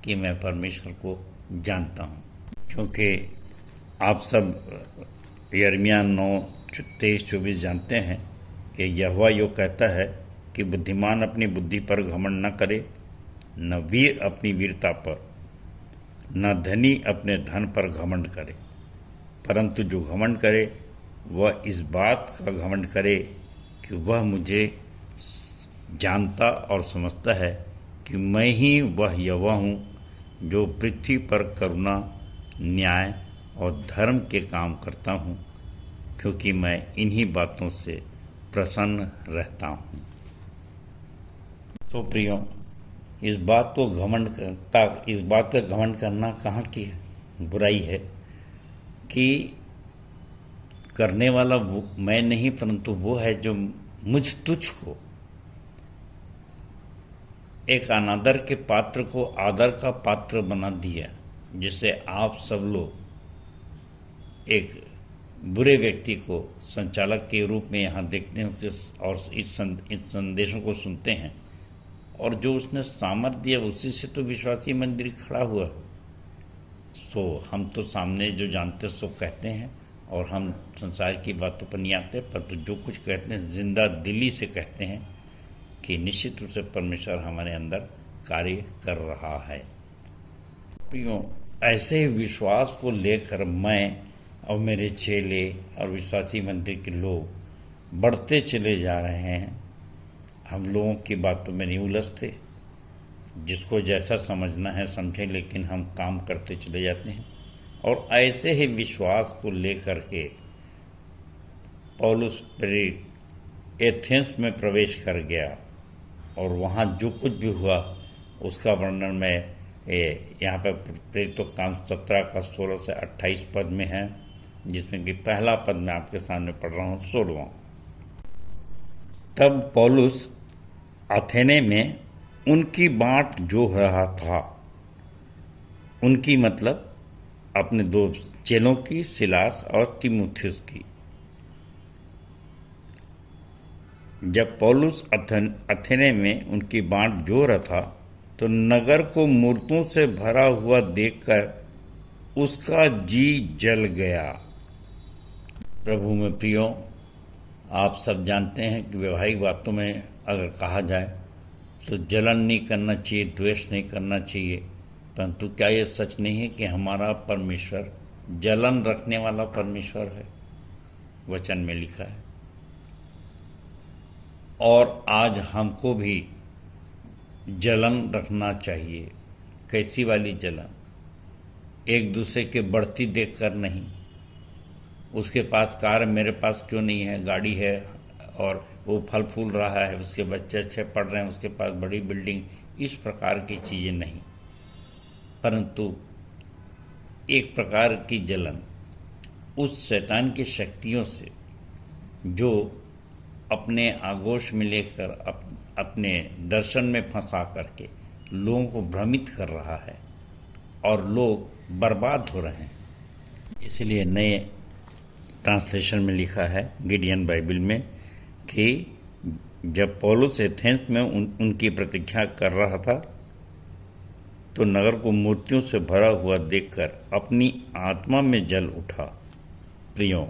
कि मैं परमेश्वर को जानता हूँ। क्योंकि आप सब यिर्मयाह 9:23-24 जानते हैं कि यहोवा यो कहता है कि बुद्धिमान अपनी बुद्धि पर घमंड न करे, न वीर अपनी वीरता पर, न धनी अपने धन पर घमंड करे, परंतु जो घमंड करे वह इस बात का घमंड करे कि वह मुझे जानता और समझता है कि मैं ही वह यहोवा हूँ जो पृथ्वी पर करुणा, न्याय और धर्म के काम करता हूँ, क्योंकि मैं इन्हीं बातों से प्रसन्न रहता हूँ। तो प्रियो, इस बात का घमंड करना कहाँ की बुराई है कि करने वाला वो मैं नहीं, परंतु वो है जो मुझ तुझ को एक अनादर के पात्र को आदर का पात्र बना दिया, जिससे आप सब लोग एक बुरे व्यक्ति को संचालक के रूप में यहाँ देखते हैं और इस संदेशों को सुनते हैं, और जो उसने सामर्थ्य दिया उसी से तो विश्वासी मंदिर खड़ा हुआ। सो हम तो सामने जो जानते सो कहते हैं, और हम संसार की बातों पर नहीं आते, पर तो जो कुछ कहते हैं जिंदा दिली से कहते हैं कि निश्चित रूप से परमेश्वर हमारे अंदर कार्य कर रहा है। ऐसे विश्वास को लेकर मैं और मेरे चेले और विश्वासी मंदिर के लोग बढ़ते चले जा रहे हैं। हम लोगों की बातों में नहीं उलझते, जिसको जैसा समझना है समझे, लेकिन हम काम करते चले जाते हैं। और ऐसे ही विश्वास को लेकर के पौलुस प्रेरित एथेंस में प्रवेश कर गया, और वहाँ जो कुछ भी हुआ उसका वर्णन मैं यहाँ पर प्रेरितों का काम 17 का 16 से 28 पद में है, जिसमें कि पहला पद मैं आपके सामने पढ़ रहा हूँ, 16वां। तब पौलुस अथेने में उनकी बाट जो रहा था, उनकी मतलब अपने दो चेलों की, सिलास और तीमुथियुस की। जब पौलुस अथेने में उनकी बाट जो रहा था, तो नगर को मूर्तों से भरा हुआ देखकर उसका जी जल गया। प्रभु में प्रियो, आप सब जानते हैं कि व्यवहारिक बातों में अगर कहा जाए तो जलन नहीं करना चाहिए, द्वेष नहीं करना चाहिए, परंतु क्या ये सच नहीं है कि हमारा परमेश्वर जलन रखने वाला परमेश्वर है? वचन में लिखा है। और आज हमको भी जलन रखना चाहिए। कैसी वाली जलन? एक दूसरे के बढ़ती देखकर नहीं, उसके पास कार मेरे पास क्यों नहीं है, गाड़ी है और वो फल फूल रहा है, उसके बच्चे अच्छे पढ़ रहे हैं, उसके पास बड़ी बिल्डिंग, इस प्रकार की चीज़ें नहीं, परंतु एक प्रकार की जलन उस शैतान की शक्तियों से जो अपने आगोश में लेकर अपने दर्शन में फंसा करके लोगों को भ्रमित कर रहा है और लोग बर्बाद हो रहे हैं। इसलिए नए ट्रांसलेशन में लिखा है, गिडियन बाइबल में, कि जब पौलुस एथेंस में उनकी प्रतीक्षा कर रहा था, तो नगर को मूर्तियों से भरा हुआ देखकर अपनी आत्मा में जल उठा। प्रियो,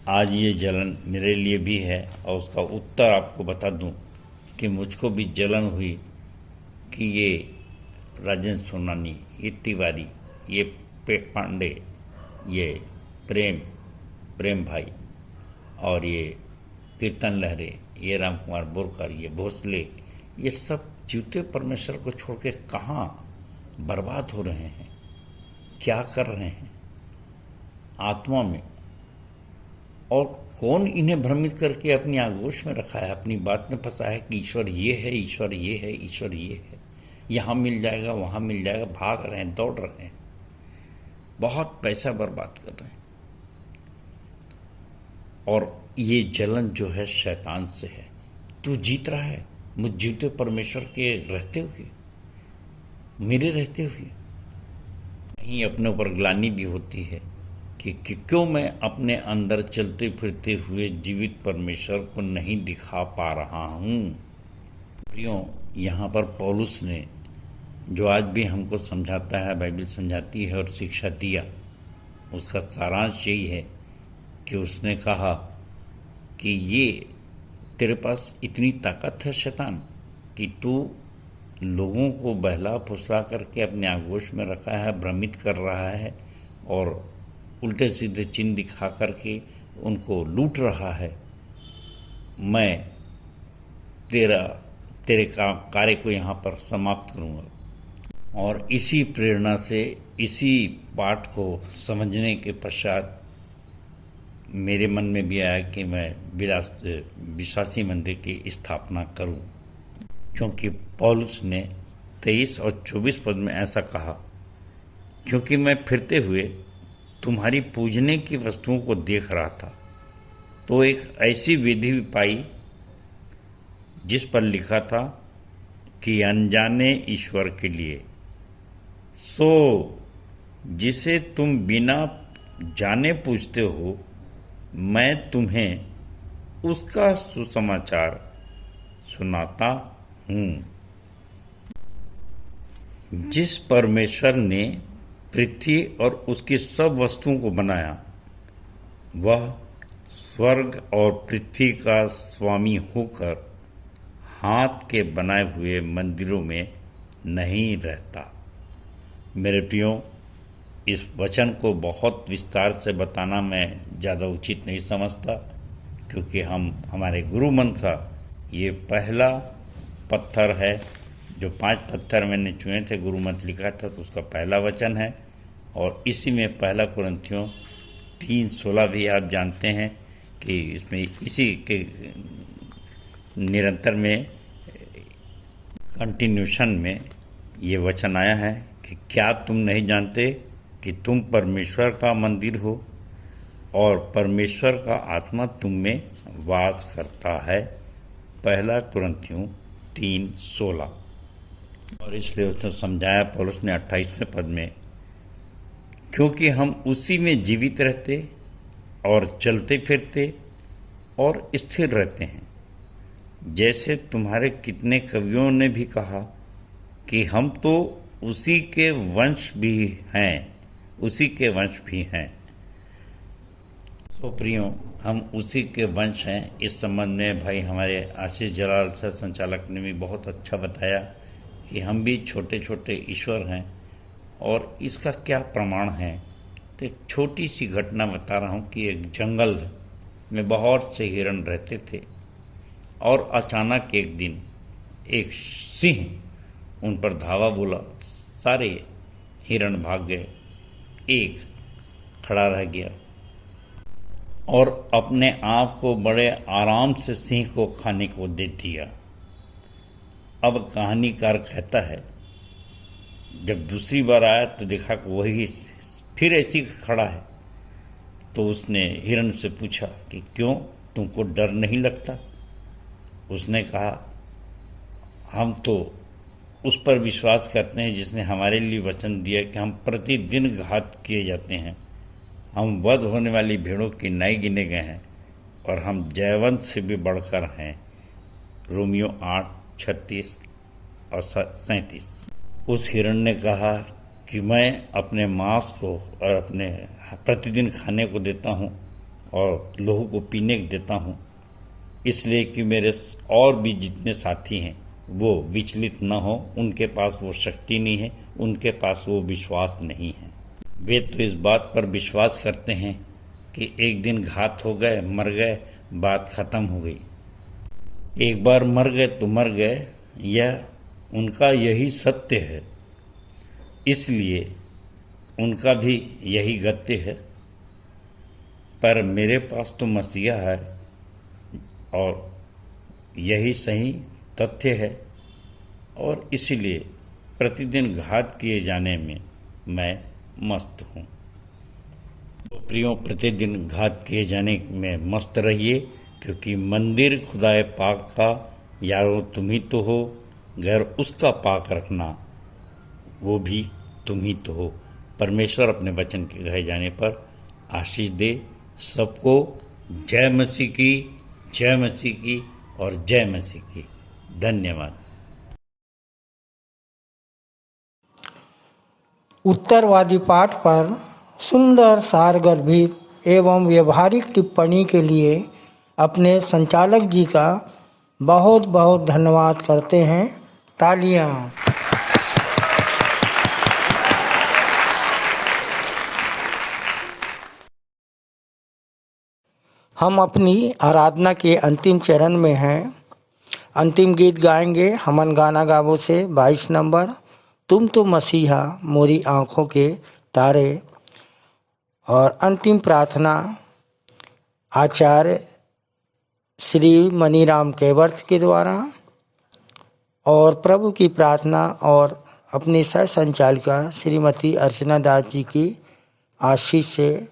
आज ये जलन मेरे लिए भी है, और उसका उत्तर आपको बता दूं कि मुझको भी जलन हुई कि ये राजेंद्र सोनानी, ये तिवारी, ये पांडे, ये प्रेम भाई, और ये कीर्तन लहरे, ये राम कुमार बोरकर, ये भोसले, ये सब जीवते परमेश्वर को छोड़ के कहाँ बर्बाद हो रहे हैं, क्या कर रहे हैं आत्मा में। और कौन इन्हें भ्रमित करके अपनी आगोश में रखा है, अपनी बात में फंसा है कि ईश्वर ये है, ईश्वर ये है, ईश्वर ये है, यहाँ मिल जाएगा, वहाँ मिल जाएगा, भाग रहे हैं, दौड़ रहे हैं, बहुत पैसा बर्बाद कर रहे हैं। और ये जलन जो है शैतान से है। तू जीत रहा है मुझ जीवते परमेश्वर के रहते हुए, मेरे रहते हुए। कहीं अपने ऊपर ग्लानि भी होती है, कि क्यों मैं अपने अंदर चलते फिरते हुए जीवित परमेश्वर को नहीं दिखा पा रहा हूँ। प्रियो, यहाँ पर पौलुस ने जो आज भी हमको समझाता है, बाइबल समझाती है और शिक्षा दिया, उसका सारांश यही है कि उसने कहा कि ये तेरे पास इतनी ताकत है शैतान कि तू लोगों को बहला फुसला करके अपने आगोश में रखा है, भ्रमित कर रहा है और उल्टे सीधे चिन्ह दिखा करके उनको लूट रहा है। मैं तेरे कार्य को यहाँ पर समाप्त करूँगा। और इसी प्रेरणा से, इसी पाठ को समझने के पश्चात मेरे मन में भी आया कि मैं विश्वासी मंदिर की स्थापना करूं, क्योंकि पौलुस ने 23 और 24 पद में ऐसा कहा, क्योंकि मैं फिरते हुए तुम्हारी पूजने की वस्तुओं को देख रहा था तो एक ऐसी विधि भी पाई जिस पर लिखा था कि अनजाने ईश्वर के लिए, सो जिसे तुम बिना जाने पूजते हो, मैं तुम्हें उसका सुसमाचार सुनाता हूँ। जिस परमेश्वर ने पृथ्वी और उसकी सब वस्तुओं को बनाया, वह स्वर्ग और पृथ्वी का स्वामी होकर हाथ के बनाए हुए मंदिरों में नहीं रहता। मेरे प्रियो, इस वचन को बहुत विस्तार से बताना मैं ज़्यादा उचित नहीं समझता, क्योंकि हमारे गुरु मन का ये पहला पत्थर है। जो 5 पत्थर मैंने चुने थे, गुरु मत लिखा था, तो उसका पहला वचन है। और इसी में पहला कुरिन्थियों 3:16 भी आप जानते हैं कि इसमें इसी के निरंतर में कंटिन्यूशन में ये वचन आया है कि क्या तुम नहीं जानते कि तुम परमेश्वर का मंदिर हो और परमेश्वर का आत्मा तुम में वास करता है। पहला कुरिन्थियों 3:16। और इसलिए उसने समझाया, पौलुस ने 28वें पद में, क्योंकि हम उसी में जीवित रहते और चलते फिरते और स्थिर रहते हैं। जैसे तुम्हारे कितने कवियों ने भी कहा कि हम तो उसी के वंश भी हैं, उसी के वंश भी हैं। तो प्रियो, हम उसी के वंश हैं। इस संबंध में भाई हमारे आशीष जलाल सर संचालक ने भी बहुत अच्छा बताया कि हम भी छोटे छोटे ईश्वर हैं। और इसका क्या प्रमाण है, तो एक छोटी सी घटना बता रहा हूँ कि एक जंगल में बहुत से हिरण रहते थे और अचानक एक दिन एक सिंह उन पर धावा बोला। सारे हिरण भाग गए, एक खड़ा रह गया और अपने आप को बड़े आराम से सिंह को खाने को दे दिया। अब कहानीकार कहता है, जब दूसरी बार आया तो देखा कि वही फिर ऐसी खड़ा है। तो उसने हिरण से पूछा कि क्यों, तुमको डर नहीं लगता? उसने कहा, हम तो उस पर विश्वास करते हैं जिसने हमारे लिए वचन दिया कि हम प्रतिदिन घात किए जाते हैं। हम वध होने वाली भेड़ों की नाई गिने गए हैं और हम जयवंत से भी बढ़कर हैं। रोमियो 8:36 और 37। उस हिरण ने कहा कि मैं अपने मांस को और अपने प्रतिदिन खाने को देता हूँ और लहू को पीने को देता हूँ, इसलिए कि मेरे और भी जितने साथी हैं वो विचलित न हो। उनके पास वो शक्ति नहीं है, उनके पास वो विश्वास नहीं है। वे तो इस बात पर विश्वास करते हैं कि एक दिन घात हो गए, मर गए, बात खत्म हो गई। एक बार मर गए तो मर गए, यह उनका यही सत्य है, इसलिए उनका भी यही गत्य है। पर मेरे पास तो मसीहा है और यही सही तथ्य है, और इसीलिए प्रतिदिन घात किए जाने में मैं मस्त हूँ। तो प्रियो, प्रतिदिन घात किए जाने में मस्त रहिए, क्योंकि मंदिर खुदाए पाक का यारो तुम ही तो हो, घर उसका पाक रखना वो भी तुम ही तो हो। परमेश्वर अपने वचन के कहे जाने पर आशीष दे। सबको जय मसीह की, जय मसीह की और जय मसीह की। धन्यवाद। उत्तरवादी पाठ पर सुंदर सारगर्भित एवं व्यवहारिक टिप्पणी के लिए अपने संचालक जी का बहुत बहुत धन्यवाद करते हैं। तालियां। हम अपनी आराधना के अंतिम चरण में हैं। अंतिम गीत गाएंगे हमन गाना गावो से 22 नंबर, तुम तो मसीहा मोरी आँखों के तारे। और अंतिम प्रार्थना आचार्य श्री मनीराम केवर्थ के द्वारा, और प्रभु की प्रार्थना और अपनी सह संचालिका श्रीमती अर्चना दास जी की आशीष से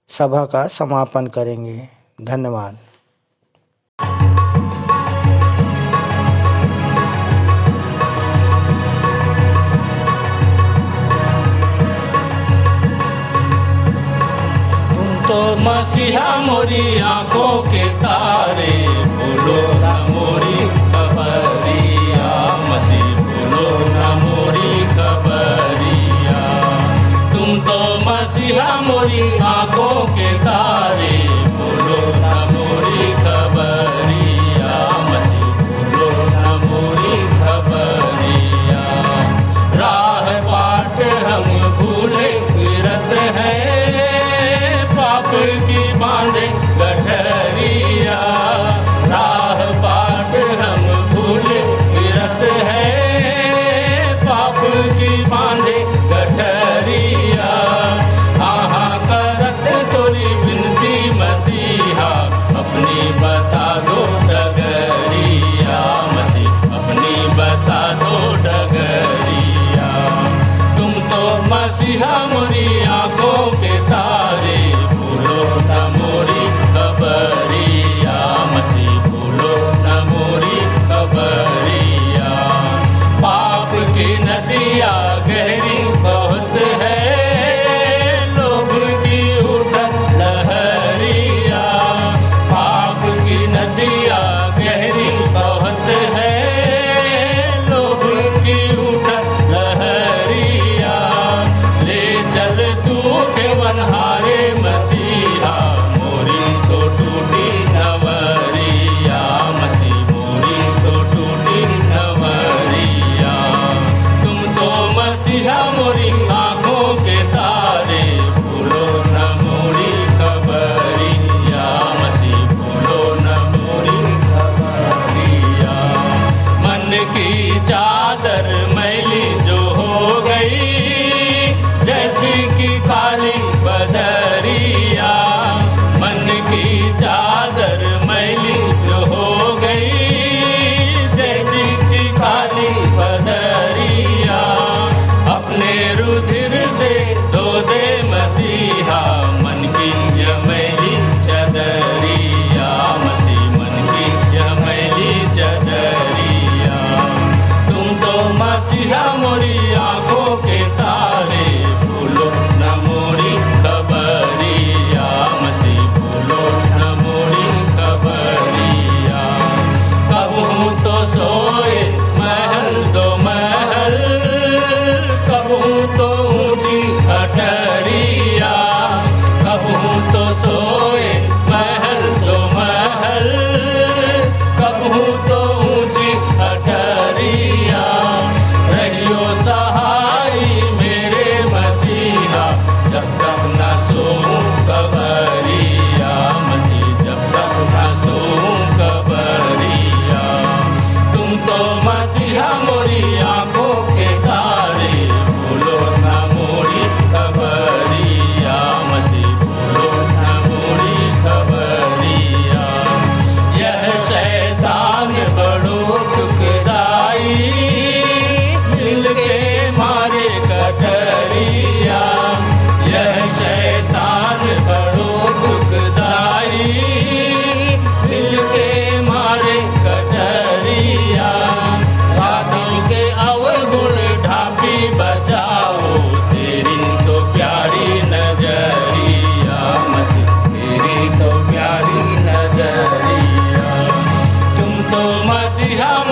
सभा का समापन करेंगे। धन्यवाद। तो मसीहा मोरी आंखों के तारे, बोलो ना मोरी खबरिया, मसीह बोलो ना मोरी खबरिया। तुम तो मसीहा मोरी आंखों के तारे, बोलो ना मोरी खबरिया, मसीह बोलो ना मोरी खबरिया। राह बाट हम भूले फिरत हैं, पाप की बांधे गठरिया। राह बाट हम भूले फिरत हैं, पाप की बांधे गठरिया। आहा करत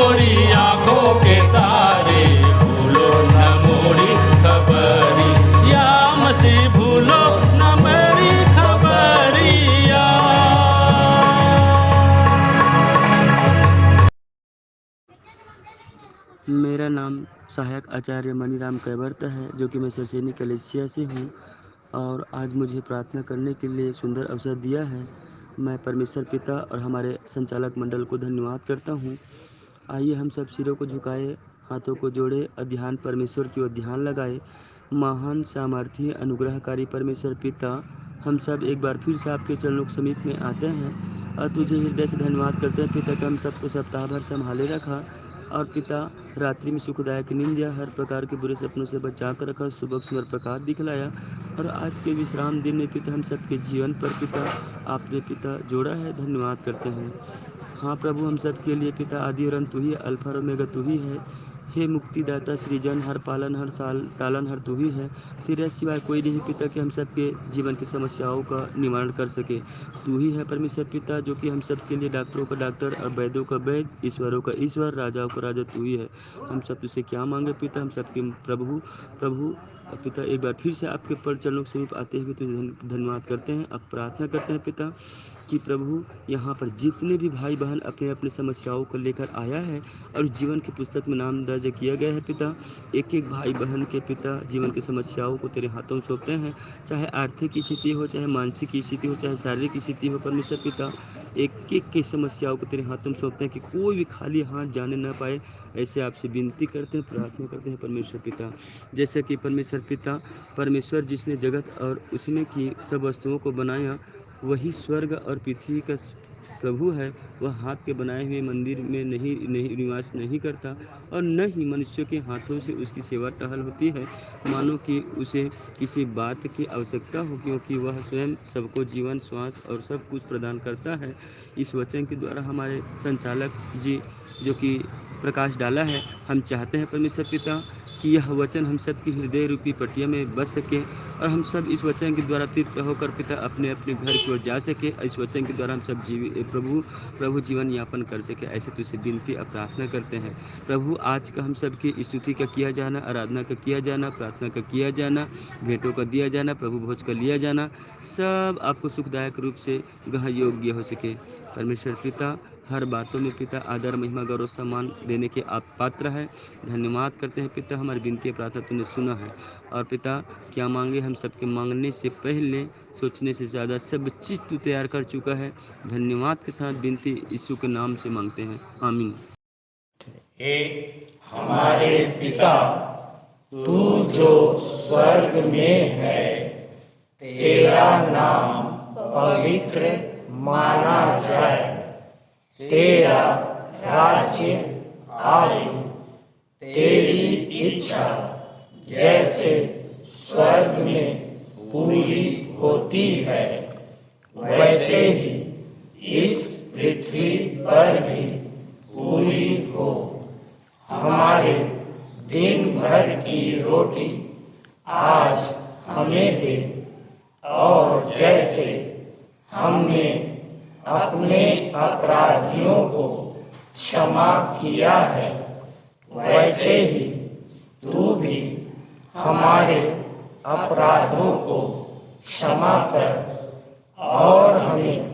मोरी आंखों के तारे, भूलो न मोरी खबरी, या मसीह भूलो न मेरी खबरिया। मेरा नाम सहायक आचार्य मनीराम कैवर्त है, जो कि मैं सरसेनी कलेसिया से हूँ, और आज मुझे प्रार्थना करने के लिए सुंदर अवसर दिया है। मैं परमेश्वर पिता और हमारे संचालक मंडल को धन्यवाद करता हूँ। आइए हम सब सिरों को झुकाए, हाथों को जोड़े और ध्यान परमेश्वर की ओर ध्यान लगाए। महान सामर्थी अनुग्रहकारी परमेश्वर पिता, हम सब एक बार फिर से आपके चरणों के समीप में आते हैं और तुझे हृदय से धन्यवाद करते हैं पिता कि हम सबको सप्ताह भर संभाले रखा, और पिता रात्रि में सुखदायक नींद या हर प्रकार के बुरे सपनों से बचा कर रखा, सुबह सुंदर प्रकाश दिखलाया, और आज के विश्राम दिन में पिता हम सबके जीवन पर पिता आपने पिता जोड़ा है, धन्यवाद करते हैं। हाँ प्रभु, हम सब के लिए पिता आदि और अंत तू ही, अल्फा और ओमेगा तू ही है। हे मुक्तिदाता, सृजन हर, पालन हर, तालन हर तू ही है। तेरे सिवाय कोई नहीं पिता कि हम सबके जीवन की समस्याओं का निवारण कर सके। तू ही है परमेश्वर पिता, जो कि हम सब के लिए डॉक्टरों का डॉक्टर और वैद्यों का वैद्य, ईश्वरों का ईश्वर, राजाओं का राजा तू ही है। हम सब तुझसे क्या मांगे पिता, हम सबके प्रभु पिता एक बार फिर से आपके पर चरणों के समीप आते हुए तुझे धन्यवाद करते हैं। अब प्रार्थना करते हैं पिता कि प्रभु यहाँ पर जितने भी भाई बहन अपने अपने समस्याओं को लेकर आया है और जीवन की पुस्तक में नाम दर्ज किया गया है पिता, एक एक भाई बहन के पिता जीवन की समस्याओं को तेरे हाथों में सौंपते हैं, चाहे आर्थिक स्थिति हो, चाहे मानसिक स्थिति हो, चाहे शारीरिक स्थिति हो। परमेश्वर पिता एक एक की समस्याओं को तेरे हाथों में सौंपते हैं कि कोई भी खाली हाथ जाने ना पाए, ऐसे आपसे विनती करते हैं, प्रार्थना करते हैं परमेश्वर पिता। जैसे कि परमेश्वर पिता, परमेश्वर जिसने जगत और उसमें की सब वस्तुओं को बनाया, वही स्वर्ग और पृथ्वी का प्रभु है। वह हाथ के बनाए हुए मंदिर में नहीं निवास नहीं करता, और न ही मनुष्यों के हाथों से उसकी सेवा टहल होती है, मानो कि उसे किसी बात की आवश्यकता हो, क्योंकि वह स्वयं सबको जीवन, श्वास और सब कुछ प्रदान करता है। इस वचन के द्वारा हमारे संचालक जी जो कि प्रकाश डाला है, हम चाहते हैं परमेश्वर पिता कि यह वचन हम सब की हृदय रूपी पटिया में बस सके, और हम सब इस वचन के द्वारा तृप्त होकर पिता अपने अपने घर की ओर जा सके। इस वचन के द्वारा हम सब प्रभु जीवन यापन कर सके, ऐसे तुझसे विनती और प्रार्थना करते हैं। प्रभु आज का हम सब की स्तुति का किया जाना, आराधना का किया जाना, प्रार्थना का किया जाना, भेंटों का दिया जाना, प्रभु भोज का लिया जाना, सब आपको सुखदायक रूप से ग्रहण योग्य हो सके। परमेश्वर पिता, हर बातों में पिता आदर, महिमा, गौरव, सम्मान देने के आप पात्र हैं। धन्यवाद करते हैं पिता, हमारी विनती प्रार्थना तूने सुना है, और पिता क्या मांगे हम सबके मांगने से पहले, सोचने से ज़्यादा सब चीज़ तू तैयार कर चुका है। धन्यवाद के साथ विनती यीशु के नाम से मांगते हैं, आमीन। हे हमारे पिता, तू जो स्वर्ग में है, तेरा नाम पवित्र माना जाए, तेरा राज्य आए, तेरी इच्छा जैसे स्वर्ग में पूरी होती है, वैसे ही इस पृथ्वी पर भी पूरी हो। हमारे दिन भर की रोटी आज हमें दे, और जैसे हमने अपने अपराधियों को क्षमा किया है, वैसे ही तू भी हमारे अपराधों को क्षमा कर, और हमें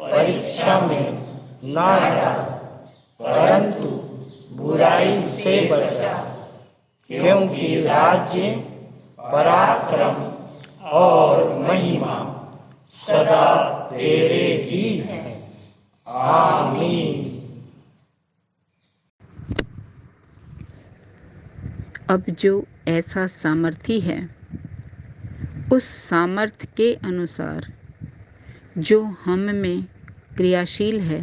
परीक्षा में ना डाल, परंतु बुराई से बचा, क्योंकि राज्य, पराक्रम और महिमा सदा तेरे ही हैं। आमीन। अब जो ऐसा सामर्थी है, उस सामर्थ के अनुसार जो हम में क्रियाशील है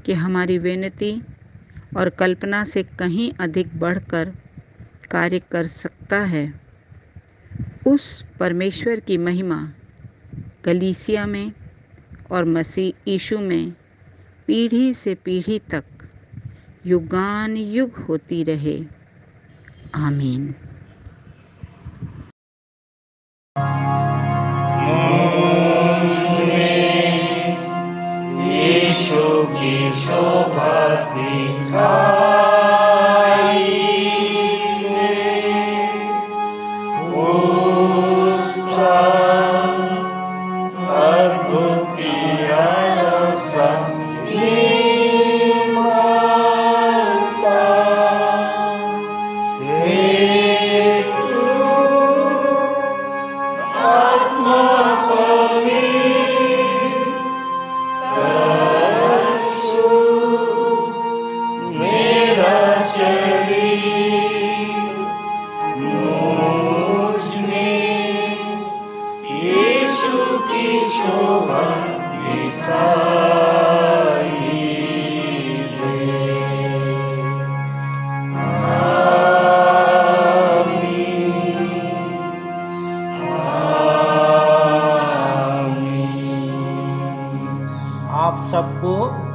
कि हमारी विनती और कल्पना से कहीं अधिक बढ़कर कार्य कर सकता है, उस परमेश्वर की महिमा कलीसिया में और मसीह यीशु में पीढ़ी से पीढ़ी तक युगान युग होती रहे। आमीन। यीशु की शोभा दिखा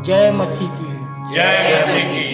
जय मसीह की। जय मसीह की।